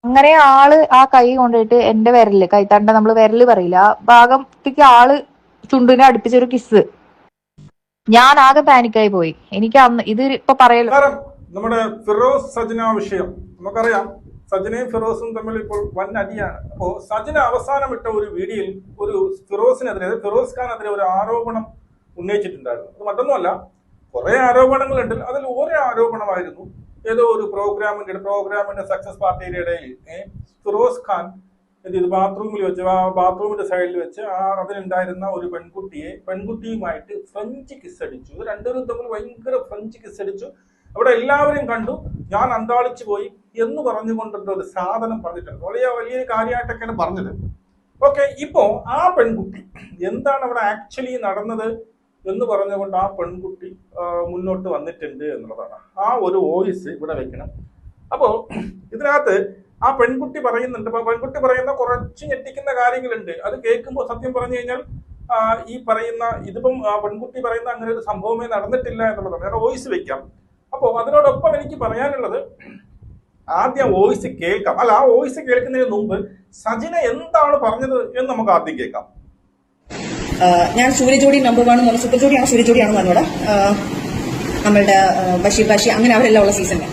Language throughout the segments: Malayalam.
അങ്ങനെ ആള് ആ കൈ കൊണ്ടുപോയിട്ട് എന്റെ വിരല്, കൈത്തണ്ട നമ്മള് വിരല് പറയില്ല, ആ ഭാഗത്തേക്ക് ആള് ചുണ്ടിനെ അടുപ്പിച്ചൊരു കിസ്. ഞാൻ ആകെ പാനിക്കായി പോയി. എനിക്ക് അന്ന് ഇത് ഇപ്പൊ പറയല്ലോ. നമ്മുടെ ഫിറോസ് സജന വിഷയം നമുക്കറിയാം. സജനയും ഫിറോസും തമ്മിൽ ഇപ്പോൾ വൻ അടിയാണ്. അപ്പോ സജന അവസാനം ഇട്ട ഒരു വീഡിയോയിൽ ഒരു ഫിറോസ് ഖാനെതിരെ ഒരു ആരോപണം ഉന്നയിച്ചിട്ടുണ്ടായിരുന്നു. അത് മറ്റൊന്നുമല്ല, കുറെ ആരോപണങ്ങളുണ്ട്. അതിൽ ഒരു ആരോപണമായിരുന്നു ഏതോ ഒരു പ്രോഗ്രാമിന്റെ സക്സസ് പാർട്ടിയുടെ ഇടയിൽ ഫിറോസ് ഖാൻ ബാത്റൂമിൽ വെച്ച്, ആ ബാത്റൂമിന്റെ സൈഡിൽ വെച്ച് അതിലുണ്ടായിരുന്ന ഒരു പെൺകുട്ടിയുമായിട്ട് ഫ്രഞ്ച് കിസ് അടിച്ചു. രണ്ടുപേരും തമ്മിൽ ഭയങ്കര ഫ്രഞ്ച് കിസ് അടിച്ചു. അവിടെ എല്ലാവരും കണ്ടു. ഞാൻ അന്താളിച്ചു പോയി എന്ന് പറഞ്ഞുകൊണ്ടുള്ള ഒരു സാധനം പറഞ്ഞിട്ടുണ്ട്. വലിയൊരു കാര്യമായിട്ടൊക്കെയാണ് പറഞ്ഞത്. ഓക്കെ, ഇപ്പോ ആ പെൺകുട്ടി എന്താണ് അവിടെ ആക്ച്വലി നടന്നത് എന്ന് പറഞ്ഞുകൊണ്ട് ആ പെൺകുട്ടി മുന്നോട്ട് വന്നിട്ടുണ്ട് എന്നുള്ളതാണ്. ആ ഒരു വോയിസ് ഇവിടെ വെക്കണം. അപ്പോ ഇതിനകത്ത് ആ പെൺകുട്ടി പറയുന്നുണ്ട്. അപ്പൊ പെൺകുട്ടി പറയുന്ന കുറച്ച് ഞെട്ടിക്കുന്ന കാര്യങ്ങളുണ്ട്. അത് കേൾക്കുമ്പോൾ സത്യം പറഞ്ഞു കഴിഞ്ഞാൽ ഇതിപ്പം പെൺകുട്ടി പറയുന്ന അങ്ങനെ ഒരു സംഭവമേ നടന്നിട്ടില്ല എന്നുള്ളതാണ്. ഞാൻ വോയിസ് വെക്കാം. അപ്പോ അതിനോടൊപ്പം എനിക്ക് പറയാനുള്ളത്, ആദ്യം വോയിസ് കേൾക്കാം. അല്ല, ആ വോയിസ് കേൾക്കുന്നതിന് മുമ്പ് സജിന എന്താണ് പറഞ്ഞത് എന്ന് നമുക്ക് ആദ്യം കേൾക്കാം. ഞാൻ സൂര്യജോഡി നമ്പർ 1 എന്ന് പറഞ്ഞ സൂപ്പർ ജോഡിയാണ്, സൂര്യജോഡിയാണെന്ന് പറഞ്ഞൂടെ. നമ്മളുടെ ബഷീർ ബാഷി അങ്ങനെ അവരെല്ലാം ഉള്ള സീസണിൽ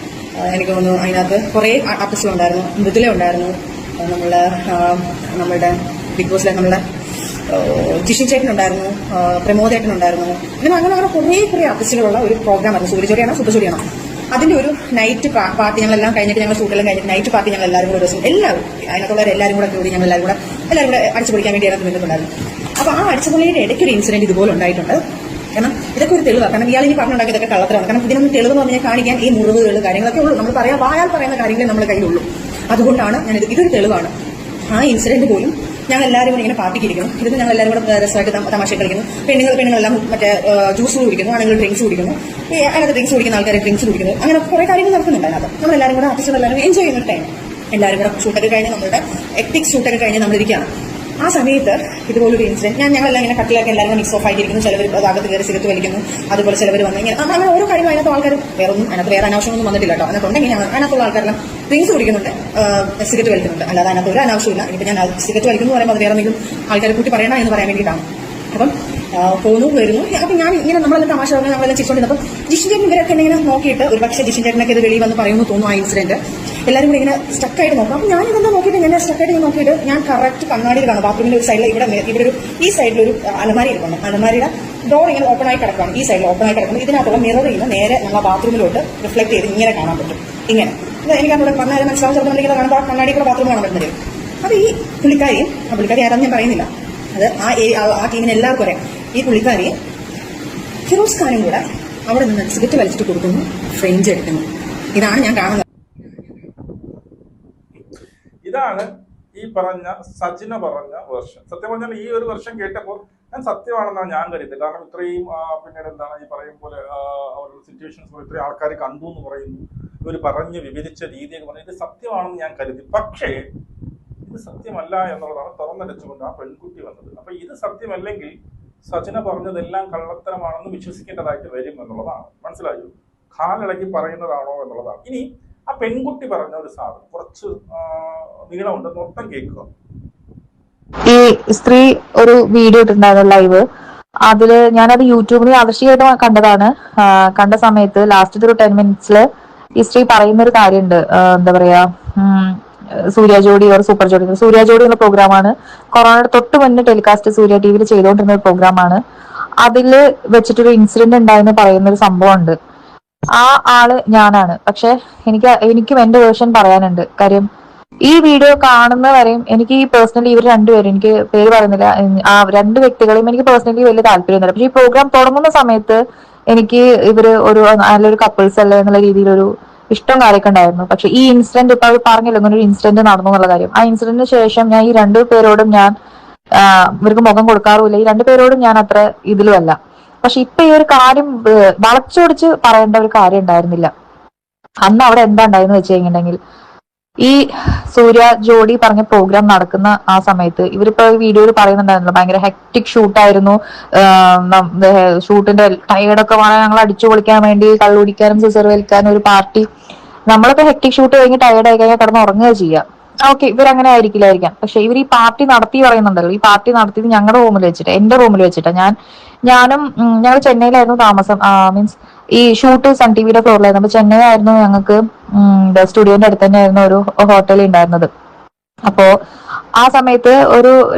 എനിക്ക് തോന്നുന്നു അതിനകത്ത് കുറേ ആർട്ടിസ്റ്റുകളുണ്ടായിരുന്നു. മൃദുല ഉണ്ടായിരുന്നു, നമ്മളുടെ ബിഗ് ബോസിലെ നമ്മളുടെ ജിഷിൻ ചേട്ടൻ ഉണ്ടായിരുന്നു, പ്രമോദേട്ടൻ ഉണ്ടായിരുന്നു. അങ്ങനെ കുറേ ആർട്ടിസ്റ്റുകളുള്ള ഒരു പ്രോഗ്രാമായിരുന്നു. സൂര്യജോഡിയാണോ സൂപ്പർ ജോഡിയാണോ അതിന്റെ ഒരു നൈറ്റ് പാർട്ടി ഞങ്ങളെല്ലാം കഴിഞ്ഞിട്ട്, ഞങ്ങൾ ഷൂട്ടെല്ലാം കഴിഞ്ഞിട്ട് നൈറ്റ് പാർട്ടി ഞങ്ങൾ എല്ലാവരും കൂടെ ദിവസം എല്ലാവരും അതിനകത്തുള്ളവർ എല്ലാവരും കൂടെ കൂടി ഞങ്ങൾ എല്ലാവരും കൂടെ അടിച്ചു പൊളിക്കാൻ വേണ്ടി അതിനകത്ത് നിന്നിട്ടുണ്ടായിരുന്നു. അപ്പൊ ആ അടിച്ചുപൊളിയുടെ ഇടയ്ക്ക് ഒരു ഇൻസിഡന്റ് ഇതുപോലെ ഉണ്ടായിട്ടുണ്ട്. കാരണം ഇതൊക്കെ ഒരു തെളിവാണ്. കാരണം ഇയാൾ ഇനി പറഞ്ഞുണ്ടാക്കിയതൊക്കെ കള്ളത്തരമാണ്. കാരണം ഇതിനൊന്നും തെളിവ് എന്ന് പറഞ്ഞാൽ കാണിക്കാൻ ഈ മുറിവുകൾ കാര്യങ്ങളൊക്കെ ഉള്ളൂ. നമ്മൾ വായാൽ പറയുന്ന കാര്യങ്ങളെ നമ്മുടെ കയ്യിലുള്ളൂ. അതുകൊണ്ടാണ് ഇതൊരു തെളിവാണ്. ആ ഇൻസിഡന്റ് പോലും ഞങ്ങൾ എല്ലാവരും കൂടി ഇങ്ങനെ പാർട്ടിക്കിരിക്കുന്നു. ഇതിന് ഞങ്ങൾ എല്ലാവരും കൂടെ രസമായിട്ട് തമാശ കളിക്കുന്നു. പെണ്ണുങ്ങളെല്ലാം മറ്റേ ജ്യൂസ് കുടിക്കുന്നു, ആണെങ്കിൽ ഡ്രിങ്ക്സ് കുടിക്കുന്നു, അതിനകത്ത് ഡ്രിങ്ക്സ് കുടിക്കുന്ന ആൾക്കാർ ഡ്രിങ്ക്സ് കുടിക്കുന്നു. അങ്ങനെ കുറെ കാര്യങ്ങൾ നടക്കുന്നുണ്ട് അതിനകത്ത്. നമ്മളെല്ലാവരും കൂടെ ആർട്ടിസ്റ്റുകൾ എല്ലാവരും എൻജോയ് ചെയ്യുന്ന ടൈം. എല്ലാവരും കൂടെ ഷൂട്ടൊക്കെ കഴിഞ്ഞ് നമ്മളുടെ എക്തിക്സ് ഷൂട്ടൊക്കെ കഴിഞ്ഞ് നമ്മളിരിക്കുകയാണ്. ആ സമയത്ത് ഇതുപോലൊരു ഇൻസിഡന്റ് ഞങ്ങളെല്ലാം ഇങ്ങനെ കട്ടിലൊക്കെ എല്ലാവരും മിക്സ് ഓഫ് ആയിട്ടിരിക്കുന്നു. ചിലവർ അകത്ത് കയറി സിഗരറ്റ് വലിക്കുന്നു. അതുപോലെ ചിലവർ വന്ന് ഇങ്ങനെ അങ്ങനെ ഓരോ കാര്യങ്ങൾ അതിനകത്ത് ആൾക്കാർ വേറെ അനാവശ്യമൊന്നും വന്നിട്ടില്ല കേട്ടോ. അതിനകത്തുണ്ടെങ്കിൽ അതിനകത്തുള്ള ആൾക്കാരെല്ലാം ഡ്രിങ്ക്സ് കുടിക്കുന്നുണ്ട്, സിഗരറ്റ് വലിക്കുന്നുണ്ട്. അല്ലാതെ അതിനകത്ത് ഒരു അനാവശ്യമില്ല. ഇനിയിപ്പോൾ ഞാൻ സിഗരറ്റ് വലിക്കുന്നു പറയുമ്പോൾ അത് വേറെ എന്തെങ്കിലും ആൾക്കാരെ കൂട്ടി പറയണം എന്ന് പറയാൻ വേണ്ടിയിട്ടാണ്. അപ്പം പോന്നു വരുന്നു. അപ്പൊ ഞാൻ ഇങ്ങനെ നമ്മളെല്ലാം തമാശ പറഞ്ഞ് നമ്മളെല്ലാം ചിരിച്ചോണ്ടിരുന്നപ്പോൾ ജിഷിൻ ചേട്ടൻ ഇവരൊക്കെ ഇങ്ങനെ നോക്കിയിട്ട് ഒരു പക്ഷേ ജിഷിൻ ചേട്ടനൊക്കെ ഇത് വെളിയിൽ വന്ന് പറയുന്നു തോന്നുന്നു. ആ ഇൻസിഡന്റ് എല്ലാവരും കൂടി ഇങ്ങനെ സ്റ്റക്കായിട്ട് നോക്കാം. അപ്പൊ ഞാൻ ഇതെന്താ നോക്കിയിട്ട് ഞാൻ സ്റ്റക്കായിട്ട് നോക്കിയിട്ട് ഞാൻ കറക്റ്റ് കണ്ണാടിയിൽ കാണും. ബാത്റൂമിന്റെ ഒരു സൈഡിൽ ഇവിടെ ഒരു ഈ സൈഡിലൊരു അലമാരി ഇരിക്കുന്നു. അലമാരിയുടെ ഡോർ ഇങ്ങനെ ഓപ്പൺ ആയി കിടക്കണം. ഈ സൈഡിൽ ഓപ്പൺ ആയി കിടക്കുന്നത് ഇതിനകത്തുള്ള മിററിൽ നിന്ന് നേരെ നമ്മൾ ബാത്റൂമിലോട്ട് റിഫ്ലക്ട് ചെയ്ത് ഇങ്ങനെ കാണാൻ പറ്റും. ഇങ്ങനെ എനിക്ക് അവിടെ പറഞ്ഞാൽ മനസ്സിലാവും. ചിലപ്പോൾ നമ്മളിങ്ങനെ കാണുമ്പോൾ കണ്ണാടിക്കുള്ള ബാത്റൂം കാണാൻ പറ്റുന്നത്. അപ്പൊ ഈ പുള്ളിക്കാരി ആരാന്ന് ഞാൻ പറയുന്നില്ല, അത് ആ ടീമിന് എല്ലാവർക്കും അറിയാം. ഈ പുള്ളിക്കാരിയെ ഫിറോസ് ഖാനും കൂടെ അവിടെ നിന്ന് സിഗരറ്റ് വലിച്ചിട്ട് കൊടുക്കുന്നു, ഫ്രഞ്ച് എടുക്കുന്നു. ഇതാണ് ഞാൻ കാണുന്നത്. ഇതാണ് ഈ പറഞ്ഞ സജിന പറഞ്ഞ വെർഷൻ. സത്യം പറഞ്ഞാൽ ഈ ഒരു വെർഷൻ കേട്ടപ്പോൾ ഞാൻ സത്യമാണെന്നാണ് ഞാൻ കരുതുന്നത്. കാരണം ഇത്രയും പിന്നീട് എന്താണ് ഈ പറയും പോലെ അവരുടെ സിറ്റുവേഷൻസ് പോലെ ഇത്രയും ആൾക്കാർ കണ്ടു എന്ന് പറയുന്നു, ഇവർ പറഞ്ഞ് വിവരിച്ച രീതിയൊക്കെ പറഞ്ഞു ഇത് സത്യമാണെന്ന് ഞാൻ കരുതി. പക്ഷേ ഇത് സത്യമല്ല എന്നുള്ളതാണ് തുറന്നടിച്ചുകൊണ്ട് ആ പെൺകുട്ടി വന്നത്. അപ്പൊ ഇത് സത്യമല്ലെങ്കിൽ സജിന പറഞ്ഞതെല്ലാം കള്ളത്തരമാണെന്ന് വിശ്വസിക്കേണ്ടതായിട്ട് വരും എന്നുള്ളതാണ്. മനസ്സിലായോ? കാലിളക്കി പറയുന്നതാണോ എന്നുള്ളതാണ്. ഇനി ആ പെൺകുട്ടി പറഞ്ഞ ഒരു സാധനം കുറച്ച് നീളമുണ്ട്, മൊത്തം കേൾക്കുക. ഈ സ്ത്രീ ഒരു വീഡിയോ ഇട്ടിട്ടുണ്ടായിരുന്നു ലൈവ്. അതില് ഞാനത് യൂട്യൂബിൽ ആദർശികമായിട്ട് കണ്ടതാണ്. കണ്ട സമയത്ത് ലാസ്റ്റ് ഒരു 10 മിനിറ്റ്സില് ഈ സ്ത്രീ പറയുന്ന ഒരു കാര്യമുണ്ട്. എന്താ പറയാ, സൂര്യ ജോഡി ഓർ സൂപ്പർ ജോഡി, സൂര്യ ജോഡി എന്ന പ്രോഗ്രാമാണ്. കൊറോണയുടെ തൊട്ട് മുന്നേ ടെലികാസ്റ്റ് സൂര്യ ടിവിയിൽ ചെയ്തുകൊണ്ടിരുന്ന ഒരു പ്രോഗ്രാമാണ്. അതില് വെച്ചിട്ടൊരു ഇൻസിഡന്റ് ഉണ്ടായെന്ന് പറയുന്ന ഒരു സംഭവം ഉണ്ട്. ആ ആള് ഞാനാണ്. പക്ഷെ എനിക്കും എന്റെ വേർഷൻ പറയാനുണ്ട്. കാര്യം ഈ വീഡിയോ കാണുന്നവരെയും എനിക്ക് ഈ പേഴ്സണലി ഇവർ രണ്ടുപേരും, എനിക്ക് പേര് പറയുന്നില്ല, ആ രണ്ട് വ്യക്തികളെയും എനിക്ക് പേഴ്സണലി വലിയ താല്പര്യമൊന്നുമില്ല. പക്ഷെ ഈ പ്രോഗ്രാം തുടങ്ങുന്ന സമയത്ത് എനിക്ക് ഇവര് നല്ലൊരു കപ്പിൾസ് അല്ലേ എന്നുള്ള രീതിയിലൊരു ഇഷ്ടം കാര്യമൊക്കെ ഉണ്ടായിരുന്നു. പക്ഷെ ഈ ഇൻസിഡന്റ് ഇപ്പൊ അവർ പറഞ്ഞല്ലോ ഇങ്ങനെ ഒരു ഇൻസിഡന്റ് നടന്നു എന്നുള്ള കാര്യം. ആ ഇൻസിഡന്റിന് ശേഷം ഞാൻ ഈ രണ്ടു പേരോടും ഞാൻ ഇവർക്ക് മുഖം കൊടുക്കാറുമില്ല. ഈ രണ്ടു പേരോടും ഞാൻ അത്ര ഇതിലുമല്ല. പക്ഷെ ഇപ്പൊ ഈ ഒരു കാര്യം വളച്ചൊടിച്ച് പറയേണ്ട ഒരു കാര്യം ഉണ്ടായിരുന്നില്ല. അന്ന് അവിടെ എന്താ ഉണ്ടായെന്ന് വെച്ച് കഴിഞ്ഞിട്ടുണ്ടെങ്കിൽ, ഈ സൂര്യ ജോഡി പറഞ്ഞ പ്രോഗ്രാം നടക്കുന്ന ആ സമയത്ത് ഇവരിപ്പോ വീഡിയോയിൽ പറയുന്നുണ്ടായിരുന്നല്ലോ ഭയങ്കര ഹെക്ടിക് ഷൂട്ടായിരുന്നു. ഷൂട്ടിന്റെ ടയേർഡൊക്കെ വേണം ഞങ്ങൾ അടിച്ചു പൊളിക്കാൻ വേണ്ടി കള്ളുടിക്കാനും സിസർ വലിക്കാനും ഒരു പാർട്ടി. നമ്മളിപ്പോ ഹെക്ടിക് ഷൂട്ട് കഴിഞ്ഞ് ടയേർഡ് ആയി കഴിഞ്ഞാൽ കിടന്ന് ഉറങ്ങുക ചെയ്യാം. ഓക്കെ, ഇവരങ്ങനെ ആയിരിക്കില്ലായിരിക്കാം. പക്ഷെ ഇവർ ഈ പാർട്ടി നടത്തി പറയുന്നുണ്ടല്ലോ, ഈ പാർട്ടി നടത്തിയത് ഞങ്ങളുടെ റൂമിൽ വെച്ചിട്ട്, എന്റെ റൂമിൽ വെച്ചിട്ട്. ഞാനും ഞങ്ങൾ ചെന്നൈയിലായിരുന്നു താമസം. മീൻസ് ഈ ഷൂട്ട് സൺ ടിവിയുടെ ഫ്ലോറിലായിരുന്നു. അപ്പൊ ചെന്നൈ ആയിരുന്നു ഞങ്ങൾക്ക് സ്റ്റുഡിയോന്റെ അടുത്ത് തന്നെ ആയിരുന്നു ഒരു ഹോട്ടലിൽ ഉണ്ടായിരുന്നത്. അപ്പോ ആ സമയത്ത് ഒരു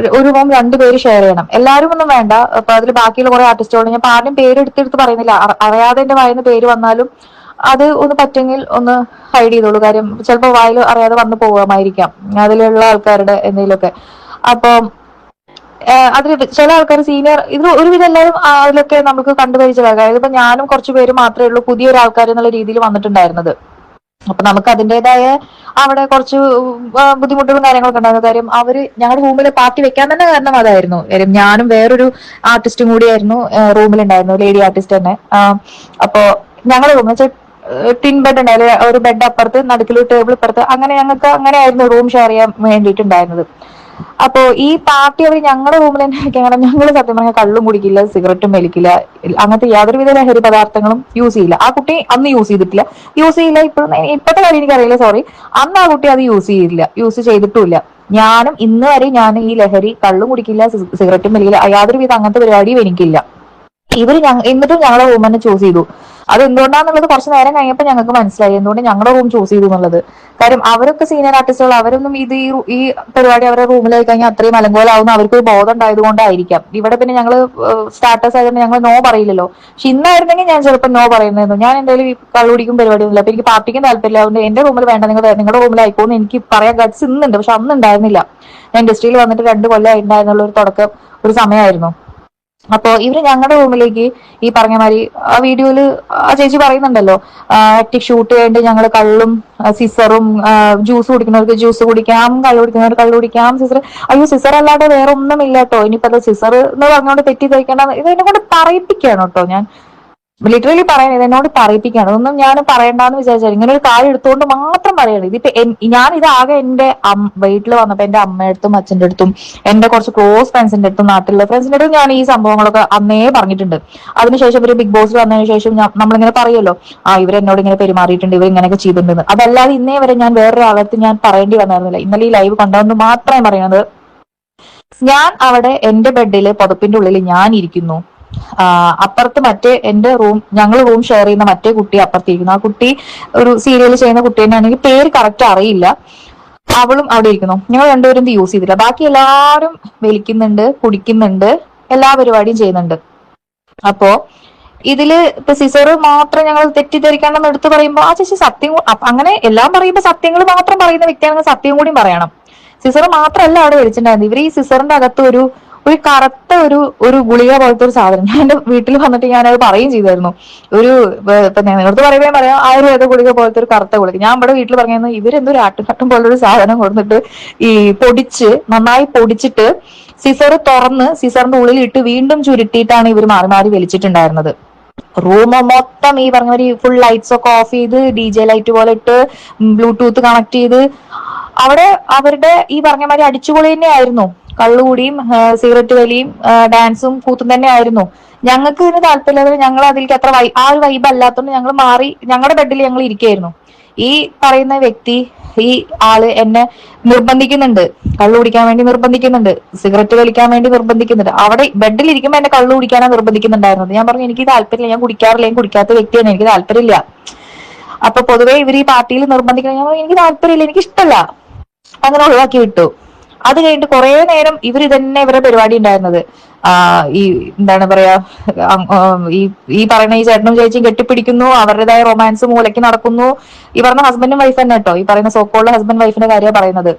റൂം രണ്ടുപേര് ഷെയർ ചെയ്യണം. എല്ലാവരും ഒന്നും വേണ്ട. അപ്പൊ അതിൽ ബാക്കിയുള്ള കുറെ ആർട്ടിസ്റ്റുകൾ, ഞാൻ ആരുടെയും പേര് എടുത്തെടുത്ത് പറയുന്നില്ല, അറിയാതെ എന്റെ വായന പേര് വന്നാലും അത് ഒന്ന് പറ്റുമെങ്കിൽ ഒന്ന് ഹൈഡ് ചെയ്തോളൂ. കാര്യം ചിലപ്പോൾ വായിൽ അറിയാതെ വന്നു പോകാമായിരിക്കാം അതിലുള്ള ആൾക്കാരുടെ എന്തെങ്കിലുമൊക്കെ. അപ്പൊ അതിൽ ചില ആൾക്കാർ സീനിയർ, ഇതിൽ ഒരുവിധം എല്ലാവരും അതിലൊക്കെ നമുക്ക് കണ്ടുപരിചയമാകാം. അതായത് ഇപ്പൊ ഞാനും കുറച്ചു പേര് മാത്രമേ ഉള്ളൂ പുതിയൊരു ആൾക്കാർ എന്നുള്ള രീതിയിൽ വന്നിട്ടുണ്ടായിരുന്നത്. അപ്പൊ നമുക്ക് അതിൻ്റെതായ അവിടെ കുറച്ച് ബുദ്ധിമുട്ടുകളും കാര്യങ്ങളൊക്കെ ഉണ്ടായിരുന്നു. കാര്യം അവര് ഞങ്ങളുടെ റൂമിൽ പാർട്ടി വെക്കാൻ തന്നെ കാരണം അതായിരുന്നു. കാര്യം ഞാനും വേറൊരു ആർട്ടിസ്റ്റും കൂടിയായിരുന്നു റൂമിലുണ്ടായിരുന്നു, ലേഡി ആർട്ടിസ്റ്റ് തന്നെ. അപ്പോ ഞങ്ങളുടെ റൂം വെച്ചാൽ ടിൻ ബെഡ് ഉണ്ടായിരുന്നു, ഒരു ബെഡ് അപ്പുറത്ത്, നടുക്കിൽ ടേബിൾ ഇപ്പുറത്ത്, അങ്ങനെ ഞങ്ങൾക്ക് അങ്ങനെയായിരുന്നു റൂം ഷെയർ ചെയ്യാൻ വേണ്ടിയിട്ടുണ്ടായിരുന്നത്. അപ്പോ ഈ പാർട്ടി അവർ ഞങ്ങളുടെ റൂമിൽ തന്നെ വെക്കാൻ കാരണം ഞങ്ങൾ സത്യം പറഞ്ഞാൽ കള്ളും കുടിക്കില്ല, സിഗരറ്റും വലിക്കില്ല, അങ്ങനത്തെ യാതൊരുവിധ ലഹരി പദാർത്ഥങ്ങളും യൂസ് ചെയ്യില്ല. ആ കുട്ടി അന്ന് യൂസ് ചെയ്തിട്ടില്ല, ഇപ്പോഴത്തെ കാര്യം എനിക്കറിയില്ല, സോറി. അന്ന് ആ കുട്ടി അത് യൂസ് ചെയ്തിട്ടുമില്ല. ഞാനും ഇന്ന് വരെ ഞാൻ ഈ ലഹരി, കള്ളും കുടിക്കില്ല, സിഗരറ്റും വലിക്കില്ല, യാതൊരുവിധ അങ്ങനത്തെ പരിപാടിയും എനിക്കില്ല. എന്നിട്ടും ഞങ്ങളുടെ റൂം തന്നെ ചൂസ് ചെയ്തു. അത് എന്തുകൊണ്ടാന്നുള്ളത് കുറച്ച് നേരം കഴിഞ്ഞപ്പോൾ ഞങ്ങൾക്ക് മനസ്സിലായി എന്തുകൊണ്ട് ഞങ്ങളുടെ റൂം ചൂസ് ചെയ്തു എന്നുള്ളത്. കാര്യം അവരൊക്കെ സീനിയർ ആർട്ടിസ്റ്റുകൾ, അവരൊന്നും ഈ പരിപാടി അവരുടെ റൂമിലായി കഴിഞ്ഞാൽ അത്രയും അലങ്കോലാവുന്ന അവർക്ക് ഒരു ബോധം ഉണ്ടായതുകൊണ്ടായിരിക്കാം. ഇവിടെ പിന്നെ ഞങ്ങൾ സ്റ്റാറ്റസ് ആയതുകൊണ്ട് ഞങ്ങൾ നോ പറയില്ലല്ലോ. പക്ഷെ ഇന്നായിരുന്നെങ്കിൽ ഞാൻ ചിലപ്പോൾ നോ പറയുന്നതായിരുന്നു. ഞാൻ എന്തായാലും ഈ കള്ളുടിക്കും പരിപാടിയൊന്നുമില്ല, അപ്പൊ എനിക്ക് പാർട്ടിക്കും താല്പര്യമില്ല, അതുകൊണ്ട് എന്റെ റൂമിൽ വേണ്ട, നിങ്ങളുടെ റൂമിലായിക്കോന്ന് എനിക്ക് പറയാൻ ഗട്സ് ഇന്നുണ്ട്. പക്ഷെ അന്ന് ഉണ്ടായിരുന്നില്ല. ഞാൻ ഇൻഡസ്ട്രിയിൽ വന്നിട്ട് 2 കൊല്ലം ഉണ്ടായിരുന്നുള്ള ഒരു തുടക്കം, ഒരു സമയമായിരുന്നു. അപ്പോ ഇവര് ഞങ്ങളുടെ റൂമിലേക്ക് ഈ പറഞ്ഞ മാതിരി ആ വീഡിയോയില് ആ ചേച്ചി പറയുന്നുണ്ടല്ലോ, ആക്ടിക് ഷൂട്ട് ചെയ്യേണ്ടി ഞങ്ങൾ കള്ളും സിസറും, ജ്യൂസ് കുടിക്കുന്നവർക്ക് ജ്യൂസ് കുടിക്കാം, കള്ളു കുടിക്കുന്നവർക്ക് കള്ളു കുടിക്കാം, സിസർ, അയ്യോ സിസർ അല്ലാതെ വേറെ ഒന്നും ഇല്ല കേട്ടോ, ഇനിയിപ്പോ അത് സിസർ എന്ന് പറഞ്ഞുകൊണ്ട് തെറ്റിദ്ധരിക്കേണ്ട, ഇത് എന്നെ കൊണ്ട് പറയിപ്പിക്കുകയാണ് കേട്ടോ. ഞാൻ ലിറ്ററലി പറയുന്നത് എന്നോട് പറയിപ്പിക്കുകയാണ്. അതൊന്നും ഞാൻ പറയണ്ടെന്ന് വിചാരിച്ചാൽ ഇങ്ങനെ ഒരു കാര്യം എടുത്തുകൊണ്ട് മാത്രം പറയണം. ഇതിപ്പോ ഞാൻ ഇതാകെ എന്റെ വീട്ടിൽ വന്നപ്പോ എന്റെ അമ്മയുടെ അടുത്തും അച്ഛന്റെ അടുത്തും എന്റെ കുറച്ച് ക്ലോസ് ഫ്രണ്ട്സിന്റെ അടുത്തും നാട്ടിലുള്ള ഫ്രണ്ട്സിന്റെ അടുത്തും ഞാൻ ഈ സംഭവങ്ങളൊക്കെ അന്നേ പറഞ്ഞിട്ടുണ്ട്. അതിനുശേഷം ഇവര് ബിഗ് ബോസ് വന്നതിന് ശേഷം നമ്മളിങ്ങനെ പറയുമല്ലോ, ഇവരെന്നോട് ഇങ്ങനെ പെരുമാറിയിട്ടുണ്ട്, ഇവർ ഇങ്ങനെയൊക്കെ ചെയ്തിട്ടുണ്ട്. അതല്ലാതെ ഇന്നേ വരെ ഞാൻ വേറൊരാളടുത്ത് ഞാൻ പറയേണ്ടി വന്നിരുന്നില്ല. ഇന്നലെ ഈ ലൈവ് കണ്ടതെന്ന് മാത്രമേ പറയുന്നത്. ഞാൻ അവിടെ എന്റെ ബെഡില് പുതപ്പിന്റെ ഉള്ളിൽ ഞാൻ ഇരിക്കുന്നു. അപ്പുറത്ത് എന്റെ ഞങ്ങൾ റൂം ഷെയർ ചെയ്യുന്ന മറ്റേ കുട്ടി അപ്പുറത്തിരിക്കുന്നു. ആ കുട്ടി ഒരു സീരിയൽ ചെയ്യുന്ന കുട്ടി തന്നെയാണെങ്കിൽ പേര് കറക്റ്റ് അറിയില്ല. അവളും അവിടെ ഇരിക്കുന്നു. ഞങ്ങൾ രണ്ടുപേരും ഇത് യൂസ് ചെയ്തില്ല. ബാക്കി എല്ലാവരും വലിക്കുന്നുണ്ട്, കുടിക്കുന്നുണ്ട്, എല്ലാ പരിപാടിയും ചെയ്യുന്നുണ്ട്. അപ്പോ ഇതില് ഇപ്പൊ സിസർ മാത്രം ഞങ്ങൾ തെറ്റിദ്ധരിക്കാണ്ടെന്ന് എടുത്ത് പറയുമ്പോൾ ആ ചേച്ചി സത്യം, അങ്ങനെ എല്ലാം പറയുമ്പോൾ സത്യങ്ങൾ മാത്രം പറയുന്ന വ്യക്തിയാണെങ്കിൽ സത്യം കൂടി പറയണം. സിസർ മാത്രമല്ല അവിടെ വിളിച്ചിട്ടുണ്ടായിരുന്നു. ഇവർ ഈ സിസറിന്റെ അകത്ത് ഒരു കറുത്ത ഒരു ഗുളിക പോലത്തെ ഒരു സാധനം, ഞാൻ എന്റെ വീട്ടിൽ വന്നിട്ട് ഞാനത് പറയുകയും ചെയ്തായിരുന്നു. ഇപ്പൊ നേരത്തെ പറയാം, ആയുർവേദ ഗുളിക പോലത്തെ ഒരു കറുത്ത ഗുളിക. ഞാൻ ഇവിടെ വീട്ടിൽ പറഞ്ഞു, ഇവരെന്തോ ആട്ടുകട്ടം പോലൊരു സാധനം കൊടുത്തിട്ട് നന്നായി പൊടിച്ചിട്ട് സിസർ തുറന്ന് സിസറിന്റെ ഉള്ളിൽ ഇട്ട് വീണ്ടും ചുരുട്ടിയിട്ടാണ് ഇവർ മാറി മാറി വലിച്ചിട്ടുണ്ടായിരുന്നത്. റൂം മൊത്തം ഈ പറഞ്ഞ ഒരു ഫുൾ ലൈറ്റ്സ് ഒക്കെ ഓഫ് ചെയ്ത് DJ ലൈറ്റ് പോലെ ഇട്ട് ബ്ലൂടൂത്ത് കണക്ട് ചെയ്ത് അവിടെ അവരുടെ ഈ പറഞ്ഞ മാതിരി അടിച്ചുപൊളി തന്നെ ആയിരുന്നു. കള്ളുകൂടിയും സിഗരറ്റ് വലിയും ഡാൻസും കൂത്തും തന്നെ ആയിരുന്നു. ഞങ്ങൾക്ക് ഇതിന് താല്പര്യമില്ലാതെ ഞങ്ങൾ അതിലേക്ക് അത്ര ആ ഒരു വൈബ് അല്ലാത്തതുകൊണ്ട് ഞങ്ങൾ മാറി ഞങ്ങളുടെ ബെഡിൽ ഞങ്ങൾ ഇരിക്കുകയായിരുന്നു. ഈ പറയുന്ന വ്യക്തി, ഈ ആള് എന്നെ നിർബന്ധിക്കുന്നുണ്ട്, കള്ളു കുടിക്കാൻ വേണ്ടി നിർബന്ധിക്കുന്നുണ്ട്, സിഗരറ്റ് വലിക്കാൻ വേണ്ടി നിർബന്ധിക്കുന്നുണ്ട്. അവിടെ ബെഡിൽ ഇരിക്കുമ്പോൾ എന്നെ കള്ളു കുടിക്കാനാണ് നിർബന്ധിക്കുന്നുണ്ടായിരുന്നത്. ഞാൻ പറഞ്ഞു എനിക്ക് താല്പര്യമില്ല, ഞാൻ കുടിക്കാറില്ല, ഞാൻ കുടിക്കാത്ത വ്യക്തിയാണ്, എനിക്ക് താല്പര്യമില്ല. അപ്പൊ പൊതുവെ ഇവർ ഈ പാർട്ടിയിൽ നിർബന്ധിക്കണം. ഞാൻ പറഞ്ഞു എനിക്ക് താല്പര്യമില്ല, എനിക്ക് ഇഷ്ടമല്ല, അങ്ങനെ ഒഴിവാക്കി വിട്ടു. അത് കഴിഞ്ഞിട്ട് കുറെ നേരം ഇവരുടെ പരിപാടി ഉണ്ടായിരുന്നത് ഈ എന്താണ് പറയാ, ഈ പറയുന്ന ഈ ചേട്ടനും ചേച്ചിയും കെട്ടിപ്പിടിക്കുന്നു, അവരുടേതായ റൊമാൻസ് മൂലയ്ക്ക് നടക്കുന്നു. ഈ പറഞ്ഞ ഹസ്ബൻഡും വൈഫ് തന്നെ കേട്ടോ, ഈ പറയുന്ന സോക്കോളുടെ ഹസ്ബൻഡ് വൈഫിന്റെ കാര്യമാണ് പറയുന്നത്.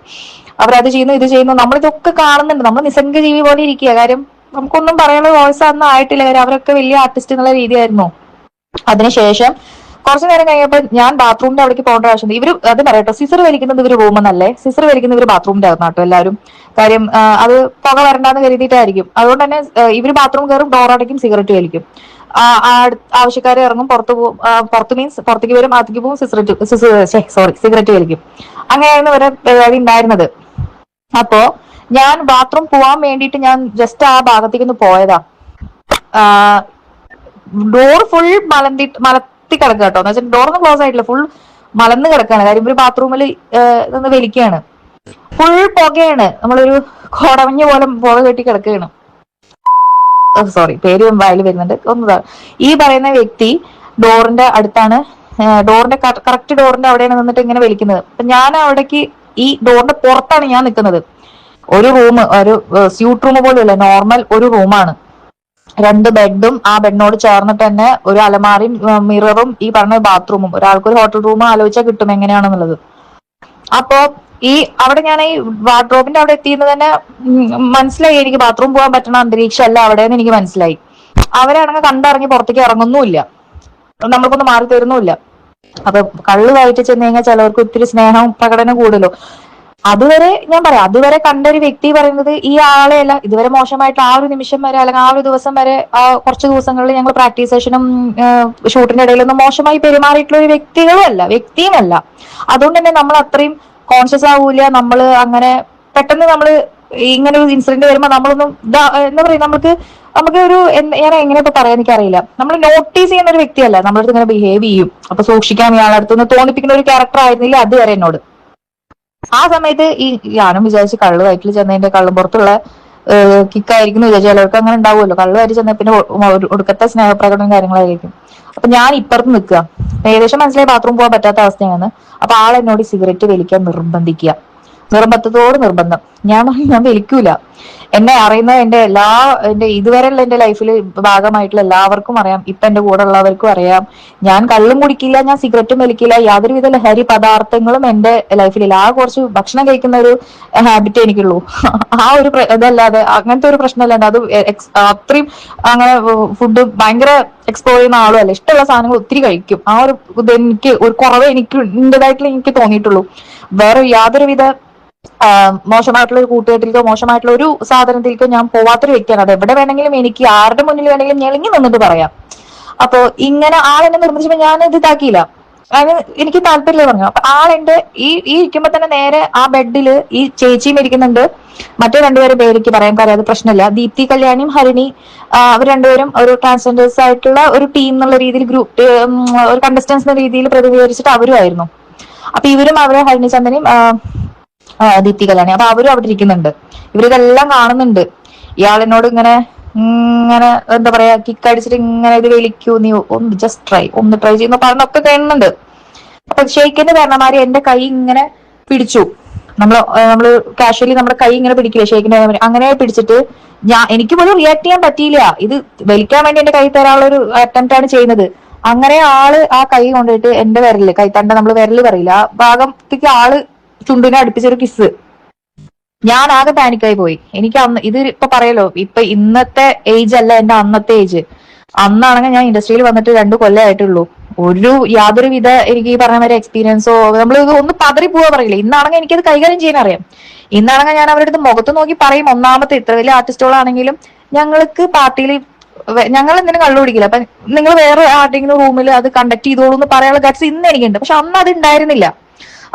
അവരത് ചെയ്യുന്നു, ഇത് ചെയ്യുന്നു, നമ്മളിതൊക്കെ കാണുന്നുണ്ട്. നമ്മൾ നിസ്സംഗ ജീവി പോലെ ഇരിക്കുക. കാര്യം നമുക്കൊന്നും പറയാനുള്ള വോയിസ് അന്ന് ആയിട്ടില്ല. കാര്യം അവരൊക്കെ വലിയ ആർട്ടിസ്റ്റ് എന്നുള്ള രീതിയായിരുന്നു. അതിനുശേഷം കുറച്ചു നേരം കഴിഞ്ഞപ്പോൾ ഞാൻ ബാത്റൂമിന്റെ അവിടേക്ക് പോകേണ്ട ആവശ്യം. ഇവര് അത് പറയട്ടോ, സിസർ വലിക്കുന്നത് ഇവര് റൂമെന്നല്ലേ, സിസർ വലിക്കുന്നത് ഇവര് ബാത്റൂമിന്റെ അകത്താട്ടോ എല്ലാവരും. കാര്യം അത് പുക വരണ്ടാന്ന് കരുതിയിട്ടായിരിക്കും. അതുകൊണ്ട് തന്നെ ഇവര് ബാത്റൂം കയറും, ഡോറടയ്ക്കും, സിഗരറ്റ് വലിക്കും. ആവശ്യക്കാരെ ഇറങ്ങും, പുറത്തേക്ക് വരും, അകത്തേക്ക് പോകും, സിഗരറ്റ് വലിക്കും. അങ്ങനെയായിരുന്നു ഇവരെ പരിപാടി ഉണ്ടായിരുന്നത്. അപ്പോ ഞാൻ ബാത്റൂം പോവാൻ വേണ്ടിയിട്ട് ഞാൻ ജസ്റ്റ് ആ ഭാഗത്തേക്ക് ഒന്ന് പോയതാ. ഡോർ ഫുൾ മലത്തി കിടക്കുക കേട്ടോ. എന്ന് വെച്ചാൽ ഡോറൊന്നും ക്ലോസ് ആയിട്ടില്ല, ഫുൾ മലന്ന് കിടക്കാണ്. കാര്യം ഒരു ബാത്റൂമിൽ നിന്ന് വലിക്കുകയാണ്. ഫുൾ പുകയാണ്, നമ്മളൊരു കോടമഞ്ഞ് പോലെ പുക കെട്ടി കിടക്കുകയാണ്. സോറി, പേര് വായിൽ വരുന്നുണ്ട്. ഈ പറയുന്ന വ്യക്തി ഡോറിന്റെ അടുത്താണ്, ഡോറിന്റെ കറക്റ്റ് ഡോറിന്റെ അവിടെയാണ് നിന്നിട്ട് ഇങ്ങനെ വിളിക്കുന്നത്. അപ്പൊ ഞാൻ അവിടേക്ക് ഈ ഡോറിന്റെ പുറത്താണ് ഞാൻ നിൽക്കുന്നത്. ഒരു റൂം, ഒരു സ്യൂട്ട് റൂം പോലെയല്ല, നോർമൽ ഒരു റൂമാണ്. 2 ബെഡും ആ ബെഡിനോട് ചേർന്നിട്ട് തന്നെ ഒരു അലമാരയും മിററും ഈ പറഞ്ഞ ബാത്റൂമും. ഒരാൾക്കൊരു ഹോട്ടൽ റൂം ആലോചിച്ചാൽ കിട്ടും എങ്ങനെയാണെന്നുള്ളത്. അപ്പോ അവിടെ ഞാൻ ഈ വാർഡ്രോബിന്റെ അവിടെ എത്തിയെന്ന് തന്നെ മനസ്സിലായി. എനിക്ക് ബാത്റൂം പോകാൻ പറ്റുന്ന അന്തരീക്ഷം അല്ല അവിടെയെന്ന് എനിക്ക് മനസ്സിലായി. അവരാണെങ്കിൽ കണ്ടിറങ്ങി പുറത്തേക്ക് ഇറങ്ങുന്നുമില്ല, നമ്മൾക്കൊന്നും മാറി തരുന്നുമില്ല. അപ്പൊ കള്ള് വായിട്ട് ചെന്ന് കഴിഞ്ഞാൽ ചിലവർക്ക് ഒത്തിരി സ്നേഹം പ്രകടനം കൂടുതലോ. അതുവരെ ഞാൻ പറയാം, അതുവരെ കണ്ട ഒരു വ്യക്തി പറയുന്നത് ഈ ആളെയല്ല. ഇതുവരെ മോശമായിട്ട് ആ ഒരു നിമിഷം വരെ അല്ലെങ്കിൽ ആ ഒരു ദിവസം വരെ കുറച്ച് ദിവസങ്ങളിൽ ഞങ്ങൾ പ്രാക്ടീസ് സെഷനും ഷൂട്ടിന്റെ ഇടയിലൊന്നും മോശമായി പെരുമാറിയിട്ടുള്ള ഒരു വ്യക്തിയുമല്ല. അതുകൊണ്ട് തന്നെ നമ്മൾ അത്രയും കോൺഷ്യസ് ആവൂല. നമ്മൾ അങ്ങനെ പെട്ടെന്ന് നമ്മൾ ഇങ്ങനെ ഒരു ഇൻസിഡന്റ് വരുമ്പോൾ നമ്മളൊന്നും എന്താ പറയാ, നമുക്ക് ഒരു ഞാൻ എങ്ങനെ ഇപ്പൊ പറയാൻ എനിക്കറിയില്ല. നമ്മൾ നോട്ടീസ് ചെയ്യുന്ന ഒരു വ്യക്തിയല്ല, നമ്മളടുത്ത് ഇങ്ങനെ ബിഹേവ് ചെയ്യും. അപ്പൊ സൂക്ഷിക്കാൻ ഇയാളടുത്ത് തോന്നിപ്പിക്കുന്ന ഒരു ക്യാരക്ടർ ആയിരുന്നില്ല അതുവരെ എന്നോട്. ആ സമയത്ത് ഞാനും വിചാരിച്ച് കള്ള് വയറ്റിൽ ചെന്നതിന്റെ കള്ളുപുറത്തുള്ള കിക്കായിരിക്കും വിചാരിച്ചു. ചിലർക്ക് അങ്ങനെ ഉണ്ടാവുമല്ലോ, കള്ള് വയറ്റി ചെന്ന പിന്നെ ഒടുക്കത്തെ സ്നേഹപ്രകടനവും കാര്യങ്ങളായിരിക്കും. അപ്പൊ ഞാൻ ഇപ്പുറത്ത് നിൽക്കുക, ഏകദേശം മനസ്സിലായി ബാത്റൂം പോകാൻ പറ്റാത്ത അവസ്ഥയാണ്. അപ്പൊ ആളെന്നോട് സിഗരറ്റ് വലിക്കാൻ നിർബന്ധത്തോട് നിർബന്ധം. ഞാൻ വലിക്കൂല. എന്നെ അറിയുന്ന എന്റെ ഇതുവരെയുള്ള എന്റെ ലൈഫിൽ ഭാഗമായിട്ടുള്ള എല്ലാവർക്കും അറിയാം, ഇപ്പൊ എന്റെ കൂടെ ഉള്ളവർക്കും അറിയാം, ഞാൻ കള്ളും കുടിക്കില്ല, ഞാൻ സിഗരറ്റും വലിക്കില്ല, യാതൊരുവിധ ലഹരി പദാർത്ഥങ്ങളും എന്റെ ലൈഫിലില്ല. ആ കുറച്ച് ഭക്ഷണം കഴിക്കുന്ന ഒരു ഹാബിറ്റ് എനിക്കുള്ളൂ. ആ ഒരു ഇതല്ലാതെ അങ്ങനത്തെ ഒരു പ്രശ്നമല്ലാണ്ട് അത് അത്രയും അങ്ങനെ ഫുഡ് ഭയങ്കര എക്സ്പ്ലോർ ചെയ്യുന്ന ആളും അല്ല. ഇഷ്ടമുള്ള സാധനങ്ങൾ ഒത്തിരി കഴിക്കും. ആ ഒരു ഇത് എനിക്ക് ഒരു കുറവേ എനിക്ക് തോന്നിയിട്ടുള്ളൂ. വേറെ യാതൊരുവിധ മോശമായിട്ടുള്ള ഒരു കൂട്ടുകെട്ടിലേക്കോ മോശമായിട്ടുള്ള ഒരു സാധനത്തിലേക്കോ ഞാൻ പോവാത്തൊരു വ്യക്തിയാണ്. അത് എവിടെ വേണമെങ്കിലും എനിക്ക് ആരുടെ മുന്നിൽ വേണമെങ്കിലും ഞെളിങ്ങി നിന്നിട്ട് പറയാം. അപ്പൊ ഇങ്ങനെ ആളെന്നെ നിർബന്ധിച്ചപ്പോ ഞാൻ ഇത് ഇതാക്കിയില്ല, അതിന് എനിക്ക് താല്പര്യമില്ല പറഞ്ഞു. അപ്പൊ ആളെന്റെ ഈ ഇരിക്കുമ്പോ തന്നെ നേരെ ആ ബെഡില് ഈ ചേച്ചിയും ഇരിക്കുന്നുണ്ട്. മറ്റേ 2 പേരും പേരിക്ക് പറയാൻ കാര്യം അത് പ്രശ്നമില്ല. ദീപ്തി കല്യാണിയും ഹരിണി, അവർ 2 പേരും ഒരു ട്രാൻസ്ജെൻഡേഴ്സ് ആയിട്ടുള്ള ഒരു ടീം എന്നുള്ള രീതിയിൽ ഗ്രൂപ്പ് ഒരു കണ്ടസ്റ്റൻസ് എന്ന രീതിയിൽ പ്രതിനിധീകരിച്ചിട്ട് അവരും ആയിരുന്നു. അപ്പൊ ഇവരും അവരെ ഹരിണി ചന്ദനയും ദീപ്തി കല്യാണി, അപ്പൊ അവരും അവിടെ ഇരിക്കുന്നുണ്ട്. ഇവരിതെല്ലാം കാണുന്നുണ്ട്. ഇയാളെന്നോട് ഇങ്ങനെ എന്താ പറയാ കിക്കടിച്ചിട്ട് ഇങ്ങനെ ഇത് വലിക്കൂ, നീ ഒന്ന് ഒന്ന് ട്രൈ ചെയ്യുന്ന പറഞ്ഞൊക്കെ കാണുന്നുണ്ട്. അപ്പൊ ഷെയ്ക്കിന്റെ കാരണമാര് എന്റെ കൈ ഇങ്ങനെ പിടിച്ചു. നമ്മള് കാഷ്വലി നമ്മുടെ കൈ ഇങ്ങനെ പിടിക്കില്ലേ ഷെയ്ക്കിന്റെ, അങ്ങനെ പിടിച്ചിട്ട് എനിക്ക് പോലും റിയാക്ട് ചെയ്യാൻ പറ്റിയില്ല. ഇത് വലിക്കാൻ വേണ്ടി എന്റെ കൈ തരാനുള്ള ഒരു അറ്റംപ്റ്റ് ആണ് ചെയ്യുന്നത്. അങ്ങനെ ആള് ആ കൈ കൊണ്ടുപോയിട്ട് എന്റെ വിരല്, കൈത്തണ്ട നമ്മള് വിരല് പറയില്ല, ആ ഭാഗത്തേക്ക് ആള് ചുണ്ടിനെ അടുപ്പിച്ചൊരു കിസ്. ഞാൻ ആകെ പാനിക്കായി പോയി. എനിക്ക് അന്ന് ഇത് ഇപ്പൊ പറയല്ലോ, ഇപ്പൊ ഇന്നത്തെ ഏജ് അല്ല എന്റെ അന്നത്തെ ഏജ്. അന്നാണെങ്കിൽ ഞാൻ ഇൻഡസ്ട്രിയിൽ വന്നിട്ട് 2 കൊല്ലമായിട്ടുള്ളൂ. യാതൊരുവിധ എനിക്ക് ഈ പറഞ്ഞ മാതിരി എക്സ്പീരിയൻസോ നമ്മൾ ഒന്ന് പതറി പോവാ പറയില്ല. ഇന്നാണെങ്കിൽ എനിക്കത് കൈകാര്യം ചെയ്യാൻ അറിയാം. ഇന്നാണെങ്കിൽ ഞാൻ അവരുടെ അടുത്ത് മുഖത്ത് നോക്കി പറയും. ഒന്നാമത്തെ ഇത്ര വലിയ ആർട്ടിസ്റ്റുകളാണെങ്കിലും ഞങ്ങൾക്ക് പാർട്ടിയിൽ ഞങ്ങൾ എന്തിനും കള്ളു പിടിക്കില്ല, അപ്പൊ നിങ്ങൾ വേറെ ആരുടെങ്കിലും റൂമിൽ അത് കണ്ടക്ട് ചെയ്തോളൂ എന്ന് പറയാനുള്ള ഗട്സ് ഇന്ന് എനിക്കുണ്ട്. പക്ഷെ അന്ന് അത് ഉണ്ടായിരുന്നില്ല.